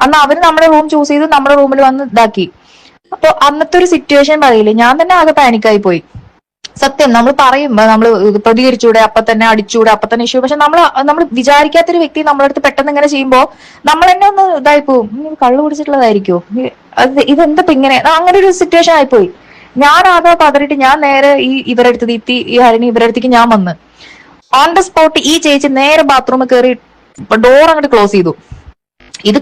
അന്ന് അവര് നമ്മുടെ റൂം ചൂസ് ചെയ്ത് നമ്മുടെ റൂമിൽ വന്ന് ഇതാക്കി. അപ്പൊ അന്നത്തെ ഒരു സിറ്റുവേഷൻ പറയില്ലേ, ഞാൻ തന്നെ ആകെ പാനിക്കായി പോയി. സത്യം, നമ്മൾ പറയും നമ്മൾ പ്രതികരിച്ചൂടെ, അപ്പൊ തന്നെ അടിച്ചൂടെ, അപ്പൊ തന്നെ ഇഷ്യൂ. പക്ഷെ നമ്മൾ വിചാരിക്കാത്തൊരു വ്യക്തി നമ്മളടുത്ത് പെട്ടെന്ന് ഇങ്ങനെ ചെയ്യുമ്പോ നമ്മൾ തന്നെ ഒന്ന് ഇതായി പോവും. കള്ളു കുടിച്ചിട്ടുള്ളതായിരിക്കും, ഇതെന്താ ഇങ്ങനെ, അങ്ങനെ ഒരു സിറ്റുവേഷൻ ആയിപ്പോയി. ഞാൻ ആകെ പതറിയിട്ട് ഞാൻ നേരെ ഇവരെടുത്ത് ദീപ്തി, ഹരിണി ഇവരടുത്തേക്ക് ഞാൻ വന്ന് ഓൺ ദ സ്പോട്ട് ഈ ചേച്ചി നേരെ ബാത്റൂമിൽ കയറി ഡോർ അങ്ങോട്ട് ക്ലോസ് ചെയ്തു. ഇവര്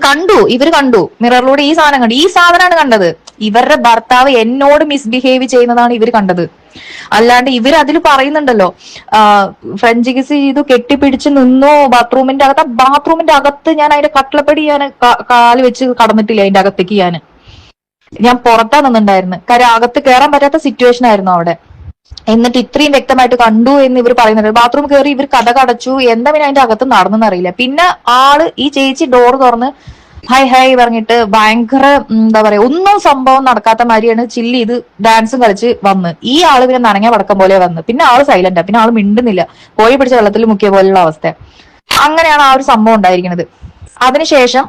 കണ്ടു മിററിലൂടെ ഈ സാധനം കണ്ടു. ഈ സാധനമാണ് കണ്ടത്. ഇവരുടെ ഭർത്താവ് എന്നോട് മിസ്ബിഹേവ് ചെയ്യുന്നതാണ് ഇവർ കണ്ടത്. അല്ലാണ്ട് ഇവർ അതിൽ പറയുന്നുണ്ടല്ലോ ഫ്രഞ്ച് കിസ് ചെയ്തു, കെട്ടിപ്പിടിച്ച് നിന്നു ബാത്റൂമിന്റെ അകത്ത്. ആ ബാത്റൂമിന്റെ അകത്ത് ഞാൻ അതിന്റെ കട്ടിളപ്പടി ഞാൻ കാല് വെച്ച് കടന്നിട്ടില്ല. അതിന്റെ അകത്തേക്ക് ഞാൻ പുറത്താ നിന്നുണ്ടായിരുന്നു. കാര്യം അകത്ത് കയറാൻ പറ്റാത്ത സിറ്റുവേഷൻ ആയിരുന്നു അവിടെ. എന്നിട്ട് ഇത്രയും വ്യക്തമായിട്ട് കണ്ടു എന്ന് ഇവർ പറയുന്നുണ്ട്. ബാത്റൂം കയറി ഇവർ കഥ കടച്ചു, എന്താ പിന്നെ അതിന്റെ അകത്ത് നടന്നെന്ന് അറിയില്ല. പിന്നെ ഈ ചേച്ചി ഡോർ തുറന്ന് ഹൈ പറഞ്ഞിട്ട് ഭയങ്കര എന്താ പറയാ, ഒന്നും സംഭവം നടക്കാത്ത മാതിരിയാണ് ചില്ല് ചെയ്ത് ഡാൻസും കളിച്ച് വന്ന്. ഈ ആള് പിന്നെ നനങ്ങ പടക്കം പോലെ വന്ന്. പിന്നെ ആള് സൈലന്റാ, പിന്നെ ആള് മിണ്ടുന്നില്ല, കോഴി പിടിച്ച വെള്ളത്തിൽ മുക്കിയ പോലുള്ള അവസ്ഥ. അങ്ങനെയാണ് ആ ഒരു സംഭവം ഉണ്ടായിരിക്കുന്നത്. അതിനുശേഷം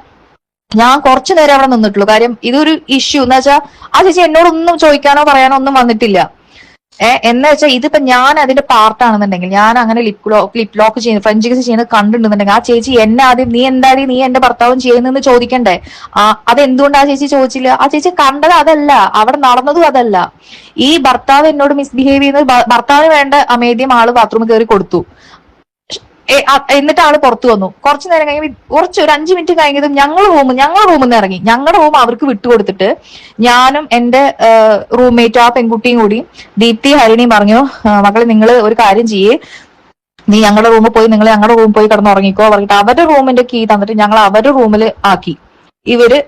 ഞാൻ കുറച്ചു നേരം അവിടെ നിന്നിട്ടുള്ളൂ. കാര്യം ഇതൊരു ഇഷ്യൂ എന്ന് വെച്ചാൽ ആ ചേച്ചി എന്നോടൊന്നും ചോദിക്കാനോ പറയാനോ ഒന്നും വന്നിട്ടില്ല. എന്ന് വെച്ചാൽ ഇതിപ്പോ ഞാൻ അതിന്റെ പാർട്ടാണെന്നുണ്ടെങ്കിൽ, ഞാൻ അങ്ങനെ ലിപ് ലോക്ക് ചെയ്യുന്നത്, ഫ്രഞ്ച് കിസ് ചെയ്യുന്നത് കണ്ടിട്ടുണ്ടെന്നുണ്ടെങ്കിൽ, ആ ചേച്ചി എന്നെ ആദ്യം നീ എന്താടി നീ എന്റെ ഭർത്താവും ചെയ്യുന്നെന്ന് ചോദിക്കണ്ടേ? അതെന്തുകൊണ്ട് ആ ചേച്ചി ചോദിച്ചില്ല? ആ ചേച്ചി കണ്ടത് അതല്ല, അവിടെ നടന്നതും അതല്ല. ഈ ഭർത്താവ് എന്നോട് മിസ്ബിഹേവ് ചെയ്യുന്നത്, ഭർത്താവിന് വേണ്ട അമേദ്യം ആള് ബാത്റൂമിൽ കയറി കൊടുത്തു, എന്നിട്ട് ആള് പുറത്തു വന്നു. കുറച്ചു നേരം കഴിഞ്ഞ് ഒരു 5 മിനിറ്റ് കഴിഞ്ഞതും ഞങ്ങളുടെ റൂമിൽ നിന്ന് ഇറങ്ങി. ഞങ്ങളുടെ റൂം അവർക്ക് വിട്ടുകൊടുത്തിട്ട് ഞാനും എന്റെ റൂംമേറ്റ് ആ പെൺകുട്ടിയും കൂടി ദീപ്തി ഹരിണിയും പറഞ്ഞു, മക്കളെ നിങ്ങൾ ഒരു കാര്യം ചെയ്യേ, നീ ഞങ്ങളുടെ റൂമിൽ പോയി, നിങ്ങൾ ഞങ്ങളുടെ റൂമിൽ പോയി കിടന്ന് ഉറങ്ങിക്കോ പറഞ്ഞിട്ട് അവരുടെ റൂമിന്റെ കീ തന്നിട്ട് ഞങ്ങൾ അവരുടെ റൂമിൽ ആക്കി. ഇവര്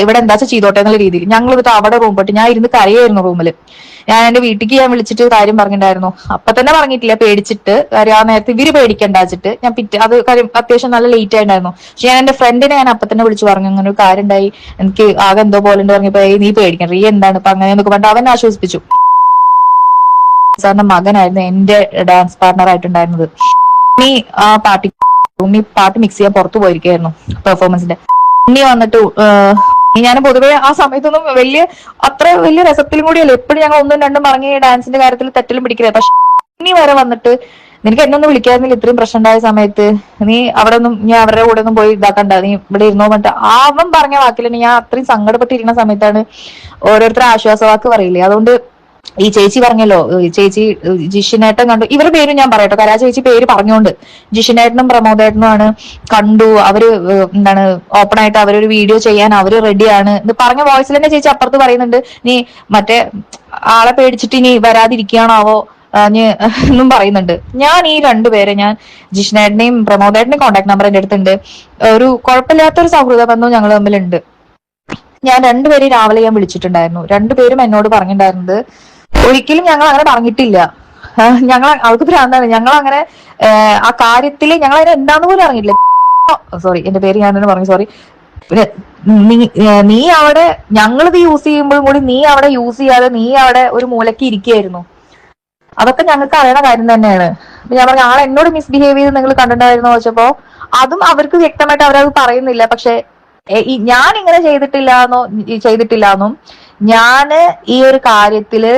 ഇവിടെ എന്താ ചെയ്തോട്ടെ എന്നുള്ള രീതിയിൽ ഞങ്ങൾ എന്നിട്ട് അവിടെ റൂം പോയിട്ട് ഞാൻ ഇരുന്ന് കരയായിരുന്നു റൂമിൽ. ഞാൻ എന്റെ വീട്ടിലേക്ക് ഞാൻ വിളിച്ചിട്ട് കാര്യം പറഞ്ഞിട്ടുണ്ടായിരുന്നു. അപ്പൊ തന്നെ പറഞ്ഞിട്ടില്ല, പേടിച്ചിട്ട്. കാര്യം ആ നേരത്തെ ഇവര് പേടിക്കണ്ടാച്ചിട്ട് ഞാൻ അത് കാര്യം അത്യാവശ്യം നല്ല ലേറ്റ് ആയിട്ടുണ്ടായിരുന്നു. പക്ഷെ ഞാൻ എന്റെ ഫ്രണ്ടിനെ ഞാൻ അപ്പൊ തന്നെ വിളിച്ചു പറഞ്ഞു, അങ്ങനെ ഒരു കാര്യം ഉണ്ടായി, എനിക്ക് ആകെ എന്തോ പോലെ ഉണ്ട് പറഞ്ഞപ്പോ നീ പേടിക്കണ്ട, ഈ എന്താണ് ഇപ്പൊ അങ്ങനെ എന്നൊക്കെ പറഞ്ഞിട്ട് അവൻ ആശ്വസിപ്പിച്ചു. സാറിന്റെ മകനായിരുന്നു എന്റെ ഡാൻസ് പാർട്ണർ ആയിട്ടുണ്ടായിരുന്നത്. ഉണ്ണി പാട്ട് മിക്സ് ചെയ്യാൻ പുറത്തു പോയിരിക്കായിരുന്നു പെർഫോമൻസിന്റെ. ഉണ്ണി വന്നിട്ട് ഞാൻ പൊതുവെ ആ സമയത്തൊന്നും അത്ര വലിയ രസത്തിലും കൂടിയല്ല, എപ്പോഴും ഞങ്ങൾ 1ഉം 2ഉം പറഞ്ഞ് ഡാൻസിന്റെ കാര്യത്തിൽ തെറ്റിലും പിടിക്കില്ല. പക്ഷെ ഉണ്ണി വരെ വന്നിട്ട് നിനക്ക് എന്നൊന്നും വിളിക്കാറുന്നില്ല, ഇത്രയും പ്രശ്നം ഉണ്ടായ സമയത്ത് നീ അവിടെ ഒന്നും ഞാൻ അവരുടെ കൂടെ ഒന്നും പോയി ഇതാക്കണ്ട, നീ ഇവിടെ ഇരുന്നോ പറഞ്ഞിട്ട് അവൻ പറഞ്ഞ വാക്കിലാണ് ഞാൻ അത്രയും സങ്കടപ്പെട്ടിരിക്കുന്ന സമയത്താണ് ഓരോരുത്തർ ആശ്വാസവാക്ക് പറയില്ലേ. അതുകൊണ്ട് ഈ ചേച്ചി പറഞ്ഞല്ലോ, ചേച്ചി ജിഷിനേട്ടൻ കണ്ടു, ഇവരുടെ പേരും ഞാൻ പറയട്ടോ, കരാ ചേച്ചി പേര് പറഞ്ഞുകൊണ്ട് ജിഷിനേട്ടനും പ്രമോദേട്ടനുമാണ് കണ്ടു, അവര് എന്താണ് ഓപ്പൺ ആയിട്ട് അവരൊരു വീഡിയോ ചെയ്യാൻ അവര് റെഡിയാണ് ഇത് പറഞ്ഞ വോയിസിൽ തന്നെ ചേച്ചി അപ്പുറത്ത് പറയുന്നുണ്ട്, നീ മറ്റേ ആളെ പേടിച്ചിട്ട് ഇനി വരാതിരിക്കുകയാണാവോ എന്നും പറയുന്നുണ്ട്. ഞാൻ ഈ രണ്ടുപേരെ, ഞാൻ ജിഷ്ണേട്ടനെയും പ്രമോദേട്ടനെയും കോൺടാക്ട് നമ്പർ എന്റെ അടുത്തുണ്ട്. ഒരു കുഴപ്പമില്ലാത്തൊരു സൗഹൃദ ബന്ധവും ഞങ്ങൾ തമ്മിലുണ്ട്. ഞാൻ രണ്ടുപേരെയും രാവിലെ ഞാൻ വിളിച്ചിട്ടുണ്ടായിരുന്നു. രണ്ടുപേരും എന്നോട് പറഞ്ഞിട്ടുണ്ടായിരുന്നത്, ഒരിക്കലും ഞങ്ങൾ അങ്ങനെ പറഞ്ഞിട്ടില്ല, അവൾക്ക് ഭ്രാന്താണ്, ഞങ്ങൾ അങ്ങനെ ആ കാര്യത്തില് ഞങ്ങൾ അതിന് എന്താന്ന് പോലും അറിഞ്ഞിട്ടില്ല. സോറി, എന്റെ പേര് ഞാൻ തന്നെ പറഞ്ഞു, സോറി. നീ അവിടെ ഞങ്ങളിത് യൂസ് ചെയ്യുമ്പോഴും കൂടി നീ അവിടെ യൂസ് ചെയ്യാതെ നീ അവിടെ ഒരു മൂലക്ക് ഇരിക്കുകയായിരുന്നു. അതൊക്കെ ഞങ്ങൾക്ക് അറിയണ കാര്യം തന്നെയാണ്. അപ്പൊ ഞാൻ പറഞ്ഞു, ആൾ എന്നോട് മിസ്ബിഹേവ് ചെയ്ത് നിങ്ങൾ കണ്ടിട്ടുണ്ടായിരുന്നു ചോദിച്ചപ്പോ അതും അവർക്ക് വ്യക്തമായിട്ട് അവരത് പറയുന്നില്ല. പക്ഷെ ഞാൻ ഇങ്ങനെ ചെയ്തിട്ടില്ലാന്നും ഞാന് ഈ ഒരു കാര്യത്തില്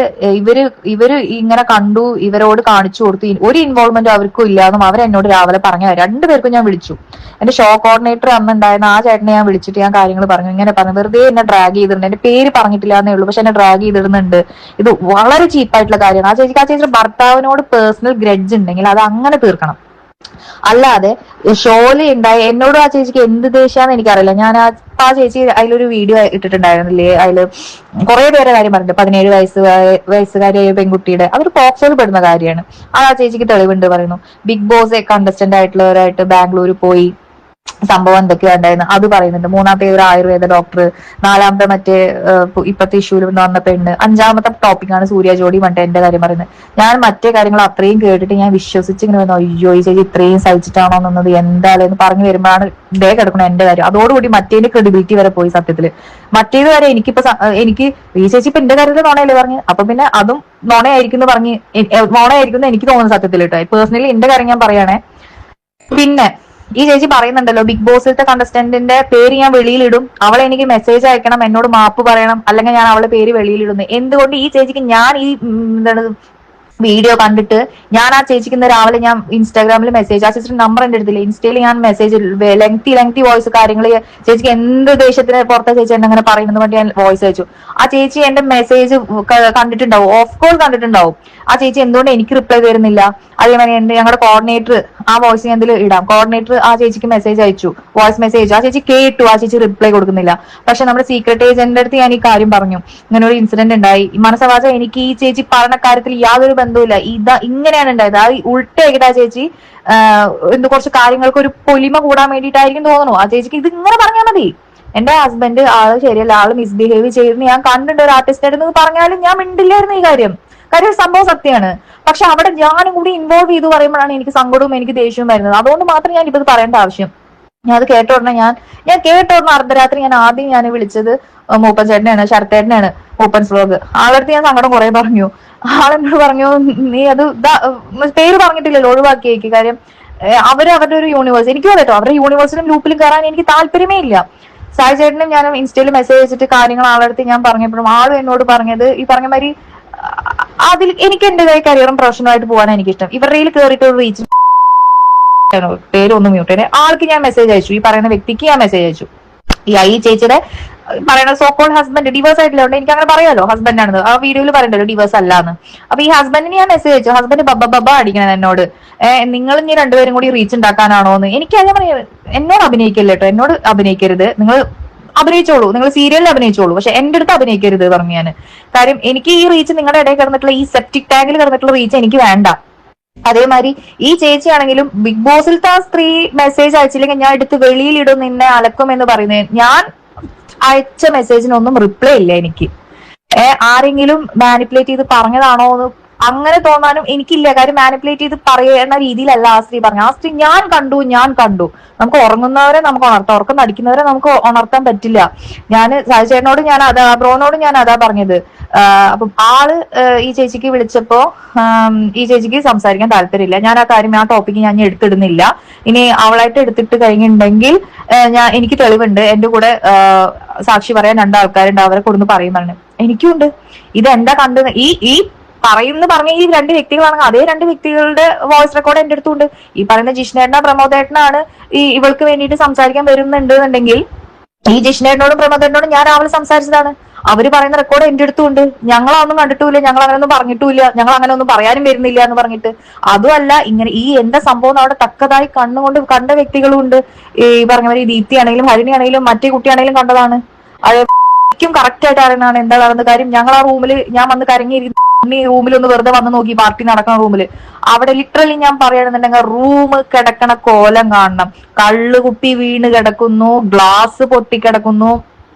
ഇവര് ഇങ്ങനെ കണ്ടു, ഇവരോട് കാണിച്ചു കൊടുത്തു, ഒരു ഇൻവോൾവ്മെന്റ് അവർക്കും ഇല്ലാന്നും അവരെന്നോട് രാവിലെ പറഞ്ഞു. രണ്ടുപേർക്കും ഞാൻ വിളിച്ചു. എന്റെ ഷോ കോർഡിനേറ്റർ അന്നുണ്ടായിരുന്ന ആ ചേട്ടനെ ഞാൻ വിളിച്ചിട്ട് ഞാൻ കാര്യങ്ങൾ പറഞ്ഞു. ഇങ്ങനെ പറഞ്ഞു, വെറുതെ എന്നെ ഡ്രാഗ് ചെയ്തിട്ടുണ്ട്, എന്റെ പേര് പറഞ്ഞിട്ടില്ല എന്നേ ഉള്ളൂ, പക്ഷെ എന്നെ ഡ്രാഗ് ചെയ്തിടുന്നുണ്ട്, ഇത് വളരെ ചീപ്പായിട്ടുള്ള കാര്യമാണ്. ആ ചേച്ചിയുടെ ഭർത്താവിനോട് പേഴ്സണൽ ഗ്രഡ്ജ് ഉണ്ടെങ്കിൽ അത് അങ്ങനെ തീർക്കണം. അല്ലാതെ ഷോയില് ഉണ്ടായി എന്നോട് ആ ചേച്ചിക്ക് എന്ത് ദേഷ്യാന്ന് എനിക്കറിയില്ല. ഞാൻ ആ ചേച്ചി അതിലൊരു വീഡിയോ ഇട്ടിട്ടുണ്ടായിരുന്നില്ലേ, അതില് കുറെ പേരെ കാര്യം പറഞ്ഞിട്ട് 17 വയസ്സുകാരിയായ പെൺകുട്ടിയുടെ അതൊരു പോക്സോയിൽ പെടുന്ന കാര്യമാണ്. ആ ചേച്ചിക്ക് തെളിവുണ്ട് പറയുന്നു. ബിഗ് ബോസ് കണ്ടസ്റ്റന്റ് ആയിട്ടുള്ളവരായിട്ട് ബാംഗ്ലൂർ പോയി സംഭവം എന്തൊക്കെയാ ഉണ്ടായിരുന്നു അത് പറയുന്നുണ്ട്. 3ാമത്തെ ഒരു ആയുർവേദ ഡോക്ടർ, 4ാമത്തെ മറ്റേ ഇപ്പത്തെ ഇഷ്യൂല് വന്ന പെണ്ണ്, 5ാമത്തെ ടോപ്പിക്കാണ് സൂര്യ ജോഡി മറ്റേ എന്റെ കാര്യം പറയുന്നത്. ഞാൻ മറ്റേ കാര്യങ്ങൾ അത്രയും കേട്ടിട്ട് ഞാൻ വിശ്വസിച്ച് ഇങ്ങനെ വന്നു, അയ്യോ ഈ ചേച്ചി ഇത്രയും സഹിച്ചിട്ടാണോ എന്നത് എന്തായാലും പറഞ്ഞു വരുമ്പോഴാണ് ഇതേ കിടക്കണം എന്റെ കാര്യം. അതോടുകൂടി മറ്റേന്റെ ക്രെഡിബിലിറ്റി വരെ പോയി. സത്യത്തില് മറ്റേത് വരെ എനിക്ക് ഈ ചേച്ചി ഇപ്പൊ എന്റെ കാര്യത്തിൽ നോണയല്ലേ പറഞ്ഞു, അപ്പൊ പിന്നെ അതും നോണയായിരിക്കും നോണയായിരിക്കും എനിക്ക് തോന്നുന്നു സത്യത്തിൽ കേട്ടോ. പേഴ്സണലി എന്റെ കാര്യം ഞാൻ പറയുകയാണെ. പിന്നെ ഈ ചേച്ചി പറയുന്നുണ്ടല്ലോ, ബിഗ് ബോസിലത്തെ കണ്ടസ്റ്റന്റിന്റെ പേര് ഞാൻ വെളിയിലിടും, അവളെ എനിക്ക് മെസ്സേജ് അയക്കണം, എന്നോട് മാപ്പ് പറയണം, അല്ലെങ്കിൽ ഞാൻ അവളെ പേര് വെളിയിലിടുന്നു. എന്തുകൊണ്ട് ഈ ചേച്ചിക്ക് ഞാൻ ഈ എന്താണ് വീഡിയോ കണ്ടിട്ട് ഞാൻ ആ ചേച്ചിക്ക് ഇന്ന് രാവിലെ ഞാൻ ഇൻസ്റ്റാഗ്രാമിൽ മെസ്സേജ്, ആ ചേച്ചിയുടെ നമ്പർ എന്റെ അടുത്തില്ല, ഇൻസ്റ്റയിൽ ഞാൻ മെസ്സേജ് ലെങ്തി വോയിസ് കാര്യങ്ങൾ ചേച്ചിക്ക് എന്ത് ദേഷ്യത്തിന് പുറത്തെ ചേച്ചി എന്നെ അങ്ങനെ പറയുന്നത് വേണ്ടി ഞാൻ വോയിസ് അയച്ചു. ആ ചേച്ചി എന്റെ മെസ്സേജ് കണ്ടിട്ടുണ്ടാവും, ഓഫ് കോൾ കണ്ടിട്ടുണ്ടാവും. ആ ചേച്ചി എന്തുകൊണ്ട് എനിക്ക് റിപ്ലൈ തരുന്നില്ല? അതേമാതിരി ഞങ്ങളുടെ കോർഡിനേറ്റർ, ആ വോയിസ് ഞാൻ ഇതിൽ ഇടാം, കോർഡിനേറ്റർ ആ ചേച്ചിക്ക് മെസ്സേജ് അയച്ചു, വോയിസ് മെസ്സേജ്, ആ ചേച്ചി കേട്ടു, ആ ചേച്ചി റിപ്ലൈ കൊടുക്കുന്നില്ല. പക്ഷെ നമ്മുടെ സീക്രട്ട് ഏജന്റിന്റെ അടുത്ത് ഞാൻ ഈ കാര്യം പറഞ്ഞു, ഇങ്ങനെ ഒരു ഇൻസിഡന്റ് ഉണ്ടായി, മനസ്സവാചം എനിക്ക് ഈ ചേച്ചി പറഞ്ഞ കാര്യത്തിൽ യാതൊരു ബന്ധവുമില്ല, ഇങ്ങനെയാണ് ഉണ്ടായത്. ആ ഉൾട്ടയായിട്ട് ആ ചേച്ചി കുറച്ച് കാര്യങ്ങൾക്ക് ഒരു പൊലിമ കൂടാൻ വേണ്ടിയിട്ടായിരിക്കും തോന്നുന്നു. ആ ചേച്ചിക്ക് ഇത് ഇങ്ങനെ പറഞ്ഞാൽ മതി, എന്റെ ഹസ്ബൻഡ് ആള് ശരിയല്ല, ആള് മിസ്ബിഹേവ് ചെയ്തെന്ന് ഞാൻ കണ്ടിട്ടുണ്ട് ഒരു ആർട്ടിസ്റ്റായിട്ട് പറഞ്ഞാലും ഞാൻ മിണ്ടില്ലായിരുന്നു ഈ കാര്യം സംഭവം സത്യമാണ്. പക്ഷെ അവിടെ ഞാനും കൂടി ഇൻവോൾവ് ചെയ്തു പറയുമ്പോഴാണ് എനിക്ക് സങ്കടവും എനിക്ക് ദേഷ്യവും വരുന്നത്. അതുകൊണ്ട് മാത്രം ഞാൻ ഇപ്പൊ പറയേണ്ട ആവശ്യം. ഞാൻ അത് കേട്ട ഉടനെ ഞാൻ കേട്ട ഉടനെ അർദ്ധരാത്രി ഞാൻ ആദ്യം വിളിച്ചത് മൂപ്പൻ ചേട്ടനെയാണ്, ശരത്തേട്ടനെയാണ്, മൂപ്പൻസ് വ്ലോഗ്. ആളടുത്ത് ഞാൻ സങ്കടം കുറെ പറഞ്ഞു. ആളെന്നോട് പറഞ്ഞു, നീ അത് പേര് പറഞ്ഞിട്ടില്ലല്ലോ, ഒഴിവാക്കിയേക്ക്. കാര്യം അവരുടെ ഒരു യൂണിവേഴ്സ്, എനിക്കും അതെട്ടോ, അവരുടെ യൂണിവേഴ്സിലും ലൂപ്പിലും കയറാൻ എനിക്ക് താല്പര്യമേ ഇല്ല. സായി ചേട്ടനും ഞാൻ ഇൻസ്റ്റയിൽ മെസ്സേജ് വെച്ചിട്ട് കാര്യങ്ങൾ ആളടുത്ത് ഞാൻ പറഞ്ഞപ്പോഴും ആളും എന്നോട് പറഞ്ഞത് ഈ പറഞ്ഞ മാതിരി അതിൽ എനിക്ക് എന്റേതായ കരിയറും പ്രൊഫഷണലായിട്ട് പോകാൻ എനിക്കിഷ്ടം. ഇവരുടെ കയറിയിട്ട് ഒരു റീച്ച് പേരൊന്നും മ്യൂട്ട് ചെയ്തേ. ആൾക്ക് ഞാൻ മെസ്സേജ് അയച്ചു, ഈ പറയുന്ന വ്യക്തിക്ക് ഞാൻ മെസ്സേജ് അയച്ചു. ഈ ചേച്ചിയുടെ പറയുന്ന സോക്കോൾ ഹസ്ബൻഡ് ഡിവേഴ്സ് ആയിട്ടില്ലോണ്ട് എനിക്ക് അങ്ങനെ പറയാലോ ഹസ്ബൻഡ് ആണെന്ന്. ആ വീഡിയോയിൽ പറയണ്ടല്ലോ ഡിവേഴ്സ് അല്ലാന്ന്. അപ്പൊ ഈ ഹസ്ബൻഡിന് ഞാൻ മെസ്സേജ് അയച്ചു, ഹസ്ബൻഡ് ബബ്ബ അടിക്കണം എന്നോട്, നിങ്ങൾ ഇനി രണ്ടുപേരും കൂടി റീച്ച് ഉണ്ടാക്കാനാണോ എന്ന്. എനിക്ക് ഞാൻ പറയാം, എന്നോട് അഭിനയിക്കല്ലോ കേട്ടോ, എന്നോട് അഭിനയിക്കരുത്, നിങ്ങൾ അഭിനയിച്ചോളൂ, നിങ്ങൾ സീരിയലിൽ അഭിനയിച്ചോളൂ, പക്ഷെ എന്റെ അടുത്ത് അഭിനയിക്കരുത് പറഞ്ഞു ഞാൻ. കാര്യം എനിക്ക് ഈ റീച്ച് നിങ്ങളുടെ ഇടയിൽ കിടന്നിട്ടുള്ള ഈ സെപ്റ്റിക് ടാങ്കിൽ കിടന്നിട്ടുള്ള റീച്ച് എനിക്ക് വേണ്ട. അതേമാതിരി ഈ ചേച്ചിയാണെങ്കിലും ബിഗ് ബോസിലത്തെ ആ സ്ത്രീ മെസ്സേജ് അയച്ചില്ലെങ്കിൽ ഞാൻ എടുത്ത് വെളിയിലിടും നിന്നെ അലക്കും എന്ന് പറയുന്നത്. ഞാൻ അയച്ച മെസ്സേജിനൊന്നും റിപ്ലൈ ഇല്ല എനിക്ക്. ആരെങ്കിലും മാനിപ്പുലേറ്റ് ചെയ്ത് പറഞ്ഞതാണോ എന്ന് അങ്ങനെ തോന്നാനും എനിക്കില്ല. കാര്യം മാനിപ്പുലേറ്റ് ചെയ്ത് പറയുന്ന രീതിയിലല്ല ആ സ്ത്രീ പറഞ്ഞു. ആ സ്ത്രീ ഞാൻ കണ്ടു. നമുക്ക് ഉറങ്ങുന്നവരെ നമുക്ക് ഉണർത്താം, ഉറക്കം നടിക്കുന്നവരെ നമുക്ക് ഉണർത്താൻ പറ്റില്ല. ഞാൻ സാജിച്ചേട്ടനോട് ഞാൻ അതാ, ബ്രോനോട് ഞാൻ അതാ പറഞ്ഞത്. അപ്പൊ ആള് ഈ ചേച്ചിക്ക് വിളിച്ചപ്പോ ഈ ചേച്ചിക്ക് സംസാരിക്കാൻ താല്പര്യമില്ല. ഞാൻ ആ കാര്യം, ആ ടോപ്പിക്ക് ഞാൻ എടുത്തിടുന്നില്ല. ഇനി അവളായിട്ട് എടുത്തിട്ട് കഴിഞ്ഞിട്ടുണ്ടെങ്കിൽ എനിക്ക് തെളിവുണ്ട്. എന്റെ കൂടെ സാക്ഷി പറയാൻ 2 ആൾക്കാരുണ്ട്, അവരെ കൊടുന്ന് പറയുന്നുണ്ട്. എനിക്കും ഉണ്ട്. ഇതെന്താ കണ്ടത് ഈ പറഞ്ഞ ഈ 2 വ്യക്തികളാണെങ്കിൽ അതേ 2 വ്യക്തികളുടെ വോയിസ് റെക്കോർഡ് എന്റെ അടുത്തുണ്ട്. ഈ പറയുന്ന ജിഷ്ണേട്ടനാ പ്രമോദേട്ടനാണ് ഈ ഇവൾക്ക് വേണ്ടിയിട്ട് സംസാരിക്കാൻ വരുന്നുണ്ട് എന്നുണ്ടെങ്കിൽ ഈ ജിഷ്ണേട്ടനോടും പ്രമോദേട്ടനോടും ഞാൻ രാവിലെ സംസാരിച്ചതാണ്. അവര് പറയുന്ന റെക്കോർഡ് എന്റെ അടുത്തുണ്ട്. ഞങ്ങളൊന്നും കണ്ടിട്ടില്ല, ഞങ്ങൾ അങ്ങനെ ഒന്നും പറഞ്ഞിട്ടില്ല, ഞങ്ങൾ അങ്ങനെ ഒന്നും പറയാനും വരുന്നില്ല എന്ന് പറഞ്ഞിട്ട്. അതുമല്ല, ഇങ്ങനെ ഈ എന്താ സംഭവം അവിടെ തക്കതായി കണ്ണുകൊണ്ട് കണ്ട വ്യക്തികളും ഉണ്ട്. ഈ പറഞ്ഞ പോലെ ദീപ്തി ആണെങ്കിലും ഹരിണി ആണെങ്കിലും മറ്റേ കുട്ടിയാണെങ്കിലും കണ്ടതാണ്. അതെക്കും കറക്റ്റ് ആയിട്ട് അറിയണതാണ് എന്താ നടന്ന കാര്യം. ഞങ്ങൾ ആ റൂമിൽ ഞാൻ വന്ന് കരങ്ങിയിരുന്ന റൂമിൽ ഒന്ന് വെറുതെ വന്ന് നോക്കി, പാർട്ടി നടക്കുന്ന റൂമിൽ. അവിടെ ലിറ്ററലി ഞാൻ പറയുകയാണെന്നുണ്ടെങ്കിൽ റൂം കിടക്കണ കോലം കാണണം. കള്ളുകുപ്പി വീണ് കിടക്കുന്നു, ഗ്ലാസ് പൊട്ടിക്കിടക്കുന്നു,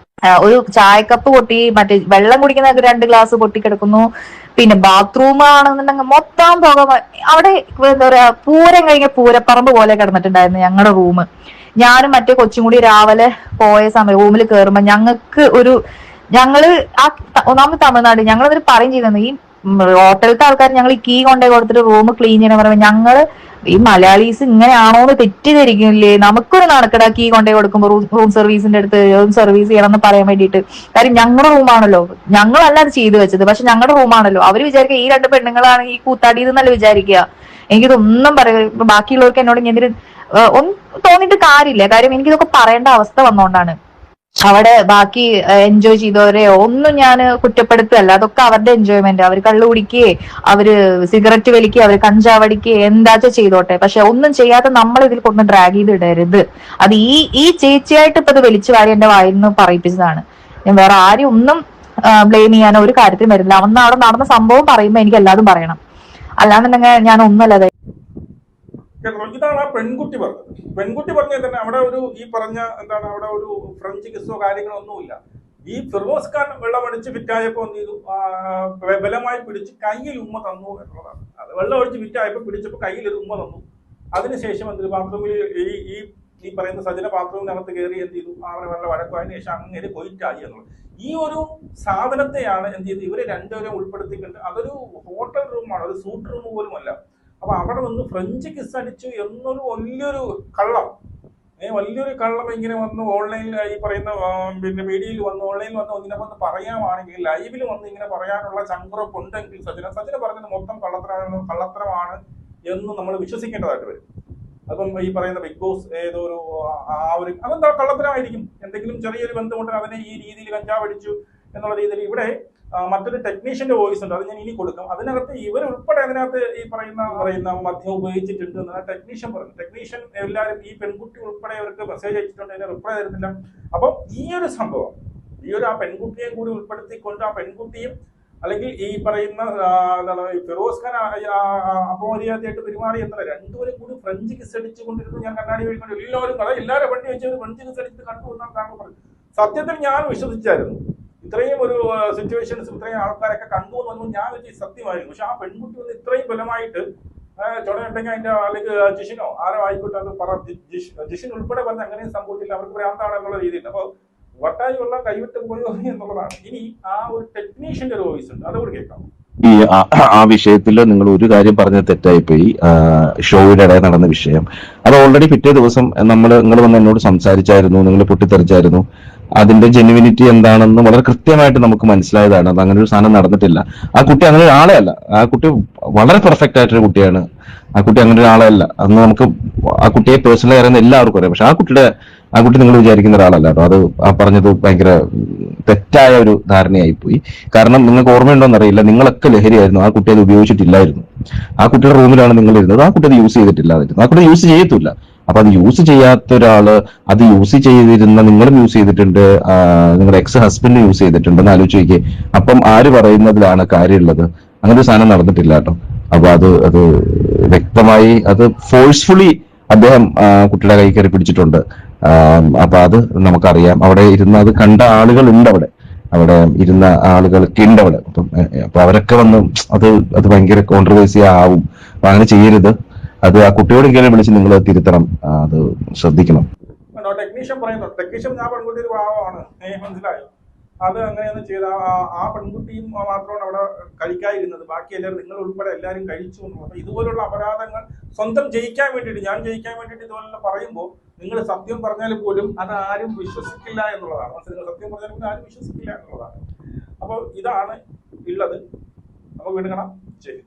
ഒരു ചായക്കപ്പ് പൊട്ടി, മറ്റേ വെള്ളം കുടിക്കുന്ന 2 ഗ്ലാസ് പൊട്ടിക്കിടക്കുന്നു. പിന്നെ ബാത്റൂം ആണെന്നുണ്ടെങ്കിൽ മൊത്തം പുക. അവിടെ എന്താ പറയാ, പൂരം കഴിഞ്ഞ പൂരപ്പറമ്പ് പോലെ കിടന്നിട്ടുണ്ടായിരുന്നു ഞങ്ങളുടെ റൂം. ഞാനും മറ്റേ കൊച്ചും കൂടി രാവിലെ പോയ സമയം റൂമിൽ കയറുമ്പോ ഞങ്ങള് ആ ഒന്നാമത് തമിഴ്നാട്, ഞങ്ങളതിൽ പറയും ചെയ്തത് ഈ ഹോട്ടലത്തെ ആൾക്കാർ ഞങ്ങൾ ഈ കീ കൊണ്ടേ കൊടുത്തിട്ട് റൂം ക്ലീൻ ചെയ്യണം പറയുമ്പോൾ ഞങ്ങള് ഈ മലയാളീസ് ഇങ്ങനെയാണോന്ന് തെറ്റിദ്ധരിക്കില്ലേ. നമുക്കൊരു നടക്കട കീ കൊണ്ടേ കൊടുക്കുമ്പോ റൂം സർവീസിന്റെ അടുത്ത് റൂം സർവീസ് ചെയ്യണം എന്ന് പറയാൻ വേണ്ടിയിട്ട്. കാര്യം ഞങ്ങളുടെ റൂമാണല്ലോ, ഞങ്ങളല്ല അത് ചെയ്തു വെച്ചത്, പക്ഷെ ഞങ്ങളുടെ റൂമാണല്ലോ. അവര് വിചാരിക്കുക ഈ 2 പെണ്ണുങ്ങളാണ് ഈ കൂത്താടിയെന്നല്ല വിചാരിക്കുക. എനിക്കിതൊന്നും പറയുക, ബാക്കിയുള്ളവർക്ക് എന്നോട് എന്തിന് ഒന്നും തോന്നിയിട്ട് കാര്യമില്ല. കാര്യം എനിക്കിതൊക്കെ പറയേണ്ട അവസ്ഥ വന്നോണ്ടാണ്. അവിടെ ബാക്കി എൻജോയ് ചെയ്തവരെയോ ഒന്നും ഞാൻ കുറ്റപ്പെടുത്തുകയല്ല. അതൊക്കെ അവരുടെ എൻജോയ്മെന്റ്. അവർ കള്ളു കുടിക്കുകയെ, അവര് സിഗരറ്റ് വലിക്കുക, അവര് കഞ്ചാവടിക്കുകയെ എന്താച്ചാ ചെയ്തോട്ടെ. പക്ഷെ ഒന്നും ചെയ്യാതെ നമ്മൾ ഇതിൽ കൊണ്ട് ഡ്രാഗ് ചെയ്ത് ഇടരുത്. അത് ഈ ചേച്ചിയായിട്ട് ഇപ്പൊ ഇത് വലിച്ചു വാരി എന്റെ വായിൽ നിന്ന് പറയിപ്പിച്ചതാണ്. ഞാൻ വേറെ ആരും ഒന്നും ബ്ലെയിം ചെയ്യാനോ ഒരു കാര്യത്തിലും വരില്ല. അന്ന് അവിടെ നടന്ന സംഭവം പറയുമ്പോ എനിക്ക് എല്ലാതും പറയണം, അല്ലാന്നുണ്ടെങ്കിൽ ഞാൻ ഒന്നുമല്ലാതെ. ഇതാണ് ആ പെൺകുട്ടി പറഞ്ഞത്. പെൺകുട്ടി പറഞ്ഞത് തന്നെ അവിടെ ഒരു ഈ പറഞ്ഞ എന്താണ്, അവിടെ ഒരു ഫ്രഞ്ച് കിസ്സോ കാര്യങ്ങളോ ഒന്നുമില്ല. ഈ ഫിറോസ് ഖാൻ വെള്ളമടിച്ച് ഫിറ്റായപ്പോ എന്ത് ചെയ്തു, ബലമായി പിടിച്ച് കയ്യിൽ ഉമ്മ തന്നു എന്നുള്ളതാണ്. അത് വെള്ളം ഒഴിച്ച് ഫിറ്റായപ്പോ പിടിച്ചപ്പോ കയ്യിൽ ഒരു ഉമ്മ തന്നു. അതിനുശേഷം എന്ത് ബാത്റൂമിൽ ഈ പറയുന്ന സജന ബാത്റൂമിനകത്ത് കയറി എന്ത് ചെയ്തു, അവരെ നല്ല വഴക്കുവായതിനു ശേഷം അങ്ങനെ കൊയിറ്റായി എന്നുള്ളത്. ഈ ഒരു സാധനത്തെയാണ് എന്ത് ചെയ്ത് ഇവരെ 2 പേരെ ഉൾപ്പെടുത്തിക്കൊണ്ട്, അതൊരു ഹോട്ടൽ റൂമാണ്, ഒരു സൂട്ട് റൂം പോലും അല്ല. അപ്പൊ അവിടെ നിന്ന് ഫ്രഞ്ച് കിസ് അടിച്ചു എന്നൊരു വലിയൊരു കള്ളം, വലിയൊരു കള്ളം ഇങ്ങനെ വന്ന് ഓൺലൈനിൽ ഈ പറയുന്ന പിന്നെ മീഡിയയിൽ വന്ന് ഓൺലൈനിൽ വന്ന് ഇങ്ങനെ വന്ന് പറയാമാണെങ്കിൽ, ലൈവിൽ വന്ന് ഇങ്ങനെ പറയാനുള്ള ചങ്കുറപ്പുണ്ടെങ്കിൽ സജന പറഞ്ഞത് മൊത്തം കള്ളത്തരമാണ് എന്ന് നമ്മൾ വിശ്വസിക്കേണ്ടതായിട്ട് വരും. അപ്പം ഈ പറയുന്ന ബിഗ് ബോസ് ഏതോ ഒരു അതെന്താ കള്ളത്തരമായിരിക്കും. എന്തെങ്കിലും ചെറിയൊരു ബന്ധമുണ്ട് അതിനെ ഈ രീതിയിൽ കഞ്ചാവടിച്ചു എന്നുള്ള രീതിയിൽ. ഇവിടെ മറ്റൊരു ടെക്നീഷ്യന്റെ വോയിസ് ഉണ്ട്, അത് ഞാൻ ഇനി കൊടുക്കും. അതിനകത്ത് ഇവരുൾപ്പെടെ അതിനകത്ത് ഈ പറയുന്ന മദ്യം ഉപയോഗിച്ചിട്ടുണ്ട് എന്നാണ് ടെക്നീഷ്യൻ പറഞ്ഞു. ടെക്നീഷ്യൻ എല്ലാവരും ഈ പെൺകുട്ടി ഉൾപ്പെടെ അവർക്ക് മെസ്സേജ് അയച്ചിട്ടുണ്ട്, അതിന് റിപ്ലൈ തരുന്നില്ല. അപ്പം ഈ ഒരു സംഭവം, ഈ ഒരു ആ പെൺകുട്ടിയെ കൂടി ഉൾപ്പെടുത്തിക്കൊണ്ട്, ആ പെൺകുട്ടിയും അല്ലെങ്കിൽ ഈ പറയുന്ന എന്താണ് ഫിറോസ് ഖാൻ അപമര്യാദയായിട്ട് പെരുമാറി എന്നുള്ള 2 പേരും കൂടി ഫ്രഞ്ച് കിസ് അടിച്ചു കൊണ്ടിരുന്നു. ഞാൻ കണ്ണാടി വഴിക്കൊണ്ട് എല്ലാവരും വണ്ടി വെച്ച് ഫ്രഞ്ച് കിസ് അടിച്ച് കണ്ടു എന്നാണ് താങ്കൾ പറഞ്ഞു. സത്യത്തിൽ ഞാൻ വിശ്വസിച്ചായിരുന്നു. ഇത്രയും ഒരു സിറ്റുവേഷൻസ് ഇത്രയും ആൾക്കാരൊക്കെ കണ്ടു എന്ന് പറഞ്ഞാൽ ഞാൻ വെച്ച് സത്യമായിരുന്നു. പക്ഷെ ആ പെൺകുട്ടി വന്ന് ഇത്രയും ബലമായിട്ട് ചുടയുണ്ടെങ്കിൽ അതിന്റെ അല്ലെങ്കിൽ ജിഷിനോ ആരോ ആയിക്കോട്ടെ അത് ജിഷിൻ ഉൾപ്പെടെ പറഞ്ഞ് അങ്ങനെയും സംഭവിച്ചില്ല, അവർക്ക് ഭ്രാന്താണ് എന്നുള്ള രീതിയിൽ. അപ്പോൾ വട്ടായുള്ള കൈവിട്ട് പോയോ എന്നുള്ളതാണ്. ഇനി ആ ഒരു ടെക്നീഷ്യന്റെ ഒരു വോയിസ് ഉണ്ട്, അതുകൂടി കേൾക്കാം. ഈ ആ വിഷയത്തിൽ നിങ്ങൾ ഒരു കാര്യം പറഞ്ഞത് തെറ്റായിപ്പോയി. ഷോയുടെ ഇടയിൽ നടന്ന വിഷയം അത് ഓൾറെഡി പിറ്റേ ദിവസം നിങ്ങൾ വന്ന് എന്നോട് സംസാരിച്ചായിരുന്നു, നിങ്ങൾ പൊട്ടിത്തെറിച്ചായിരുന്നു. അതിന്റെ ജെന്യുവിനിറ്റി എന്താണെന്ന് വളരെ കൃത്യമായിട്ട് നമുക്ക് മനസ്സിലായതാണ്. അത് അങ്ങനെ ഒരു സാധനം നടന്നിട്ടില്ല. ആ കുട്ടി അങ്ങനെ ഒരാളെ അല്ല. ആ കുട്ടി വളരെ പെർഫെക്റ്റ് ആയിട്ടൊരു കുട്ടിയാണ്. ആ കുട്ടി അങ്ങനെ ഒരാളെ അല്ല. അന്ന് നമുക്ക് ആ കുട്ടിയെ പേഴ്സണലി അറിയുന്ന എല്ലാവർക്കും അറിയാം. പക്ഷെ ആ കുട്ടി നിങ്ങൾ വിചാരിക്കുന്ന ഒരാളല്ല കേട്ടോ. അത് ആ പറഞ്ഞത് ഭയങ്കര തെറ്റായ ഒരു ധാരണയായി പോയി. കാരണം നിങ്ങൾക്ക് ഓർമ്മയുണ്ടോന്ന് അറിയില്ല, നിങ്ങളൊക്കെ ലഹരിയായിരുന്നു, ആ കുട്ടി അത് ഉപയോഗിച്ചിട്ടില്ലായിരുന്നു. ആ കുട്ടിയുടെ റൂമിലാണ് നിങ്ങൾ ഇരുന്നത്, ആ കുട്ടി അത് യൂസ് ചെയ്തിട്ടില്ലായിരുന്നു, ആ കുട്ടി യൂസ് ചെയ്യത്തില്ല. അപ്പൊ അത് യൂസ് ചെയ്യാത്ത ഒരാള് അത് യൂസ് ചെയ്തിരുന്ന നിങ്ങളും യൂസ് ചെയ്തിട്ടുണ്ട്, നിങ്ങളുടെ എക്സ് ഹസ്ബൻഡ് യൂസ് ചെയ്തിട്ടുണ്ട് എന്ന് ആലോചിച്ച് നോക്കിയേ. അപ്പം ആര് പറയുന്നതിലാണ് കാര്യമുള്ളത്? അങ്ങനെ ഒരു സാധനം നടന്നിട്ടില്ല കേട്ടോ. അപ്പൊ അത് വ്യക്തമായി അത് ഫോഴ്സ്ഫുള്ളി അദ്ദേഹം കുട്ടിയുടെ കൈ കയറി പിടിച്ചിട്ടുണ്ട്. അപ്പൊ അത് നമുക്കറിയാം. അവിടെ ഇരുന്ന് അത് കണ്ട ആളുകളുണ്ട്, അവിടെ ഇരുന്ന ആളുകളൊക്കെ ഉണ്ട് അവിടെ. അപ്പൊ അവരൊക്കെ വന്ന് അത് ഭയങ്കര കോൺട്രവേഴ്സി ആവും. അപ്പൊ അങ്ങനെ ചെയ്യരുത്. അത് ആ കുട്ടിയോട് ഇങ്ങനെ വിളിച്ച് നിങ്ങൾ തിരുത്തണം, അത് ശ്രദ്ധിക്കണം. ടെക്നീഷ്യൻ പറയുന്നു, ടെക്നീഷ്യൻ ആ പെൺകുട്ടി ഒരു പാവമാണ്, മനസ്സിലായോ? അത് അങ്ങനെയൊന്നും ചെയ്ത ആ പെൺകുട്ടിയും മാത്രമാണ് അവിടെ കഴിക്കാതിരുന്നത്, ബാക്കി എല്ലാവരും നിങ്ങൾ ഉൾപ്പെടെ എല്ലാവരും കഴിച്ചു എന്ന് പറഞ്ഞു. ഇതുപോലുള്ള അപരാധങ്ങൾ സ്വന്തം ജയിക്കാൻ വേണ്ടിയിട്ട്, ഞാൻ ജയിക്കാൻ വേണ്ടിയിട്ട് ഇതുപോലെ പറയുമ്പോൾ നിങ്ങൾ സത്യം പറഞ്ഞാൽ പോലും അത് ആരും വിശ്വസിക്കില്ല എന്നുള്ളതാണ്. നിങ്ങൾ സത്യം പറഞ്ഞാൽ പോലും ആരും വിശ്വസിക്കില്ല എന്നുള്ളതാണ്. അപ്പോൾ ഇതാണ് ഉള്ളത്. നമുക്ക് വീണ്ടും കാണാം. ശരി.